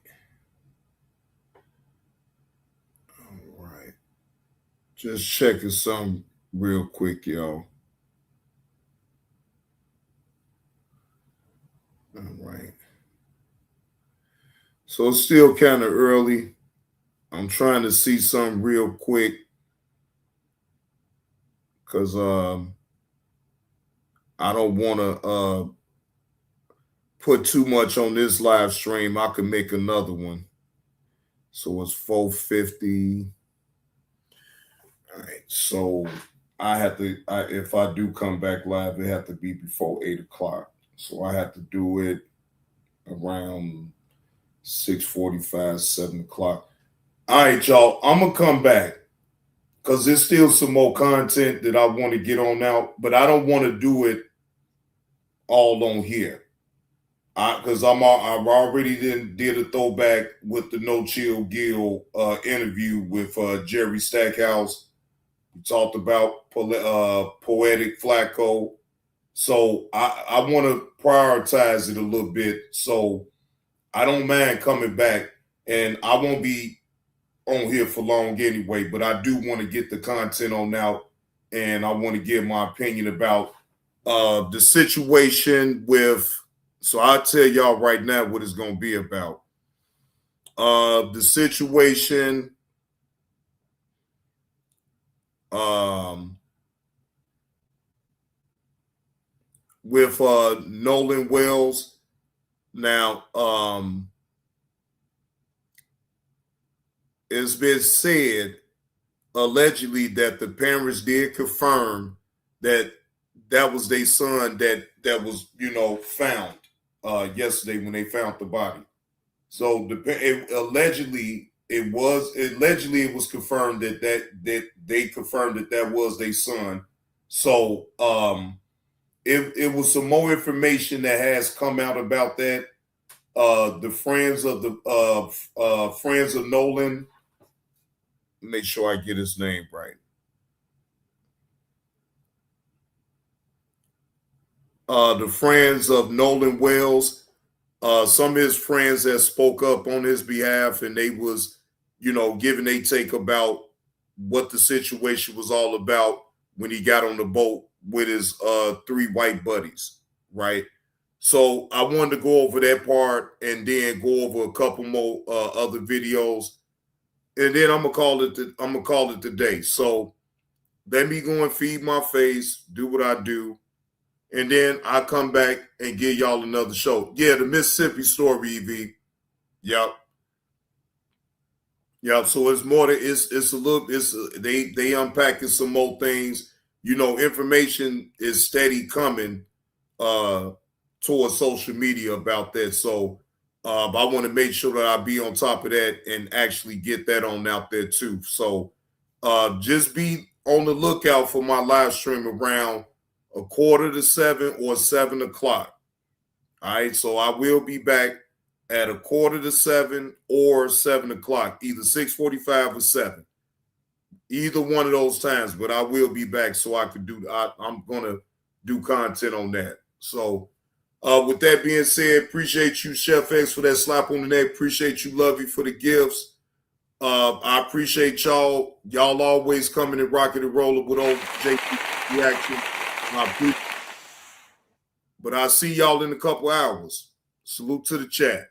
All right. Just checking something real quick, y'all. All right. So it's still kind of early. I'm trying to see something real quick because I don't want to put too much on this live stream. I could make another one. So it's 4:50. All right. So I have to, if I do come back live, it have to be before 8 o'clock. So I have to do it around 6:45, 7 o'clock. All right, y'all. I'm going to come back because there's still some more content that I want to get on out, but I don't want to do it all on here. Because I've already did a throwback with the No Chill Gill interview with Jerry Stackhouse. We talked about Poetik Flakko. So I want to prioritize it a little bit. So I don't mind coming back, and I won't be on here for long anyway, but I do want to get the content on out, and I want to give my opinion about the situation with, so I'll tell y'all right now what it's going to be about. The situation with Nolan Wells. Now, it's been said allegedly that the parents did confirm that that was their son that was, you know, found yesterday when they found the body. So allegedly it was confirmed that they confirmed that was their son. So it was some more information that has come out about that. The friends of Nolan. Make sure I get his name right. The friends of Nolan Wells, some of his friends that spoke up on his behalf, and they was, you know, giving their take about what the situation was all about when he got on the boat with his 3 white buddies, right? So I wanted to go over that part and then go over a couple more other videos. And then I'm gonna call it today. So let me go and feed my face, do what I do, and then I come back and give y'all another show. Yeah, the Mississippi story, EV. Yep. So it's more they unpacking some more things. You know, information is steady coming towards social media about that. So I want to make sure that I be on top of that and actually get that on out there too. So just be on the lookout for my live stream around 6:45 or 7 o'clock. All right. So I will be back at 6:45 or 7 o'clock, either 6:45 or 7. Either one of those times, but I will be back so I could I'm going to do content on that. So with that being said, appreciate you, Chef X, for that slap on the neck. Appreciate you, Lovey, for the gifts. I appreciate y'all. Y'all always coming and rocking and rolling with old JP reaction. But I'll see y'all in a couple hours. Salute to the chat.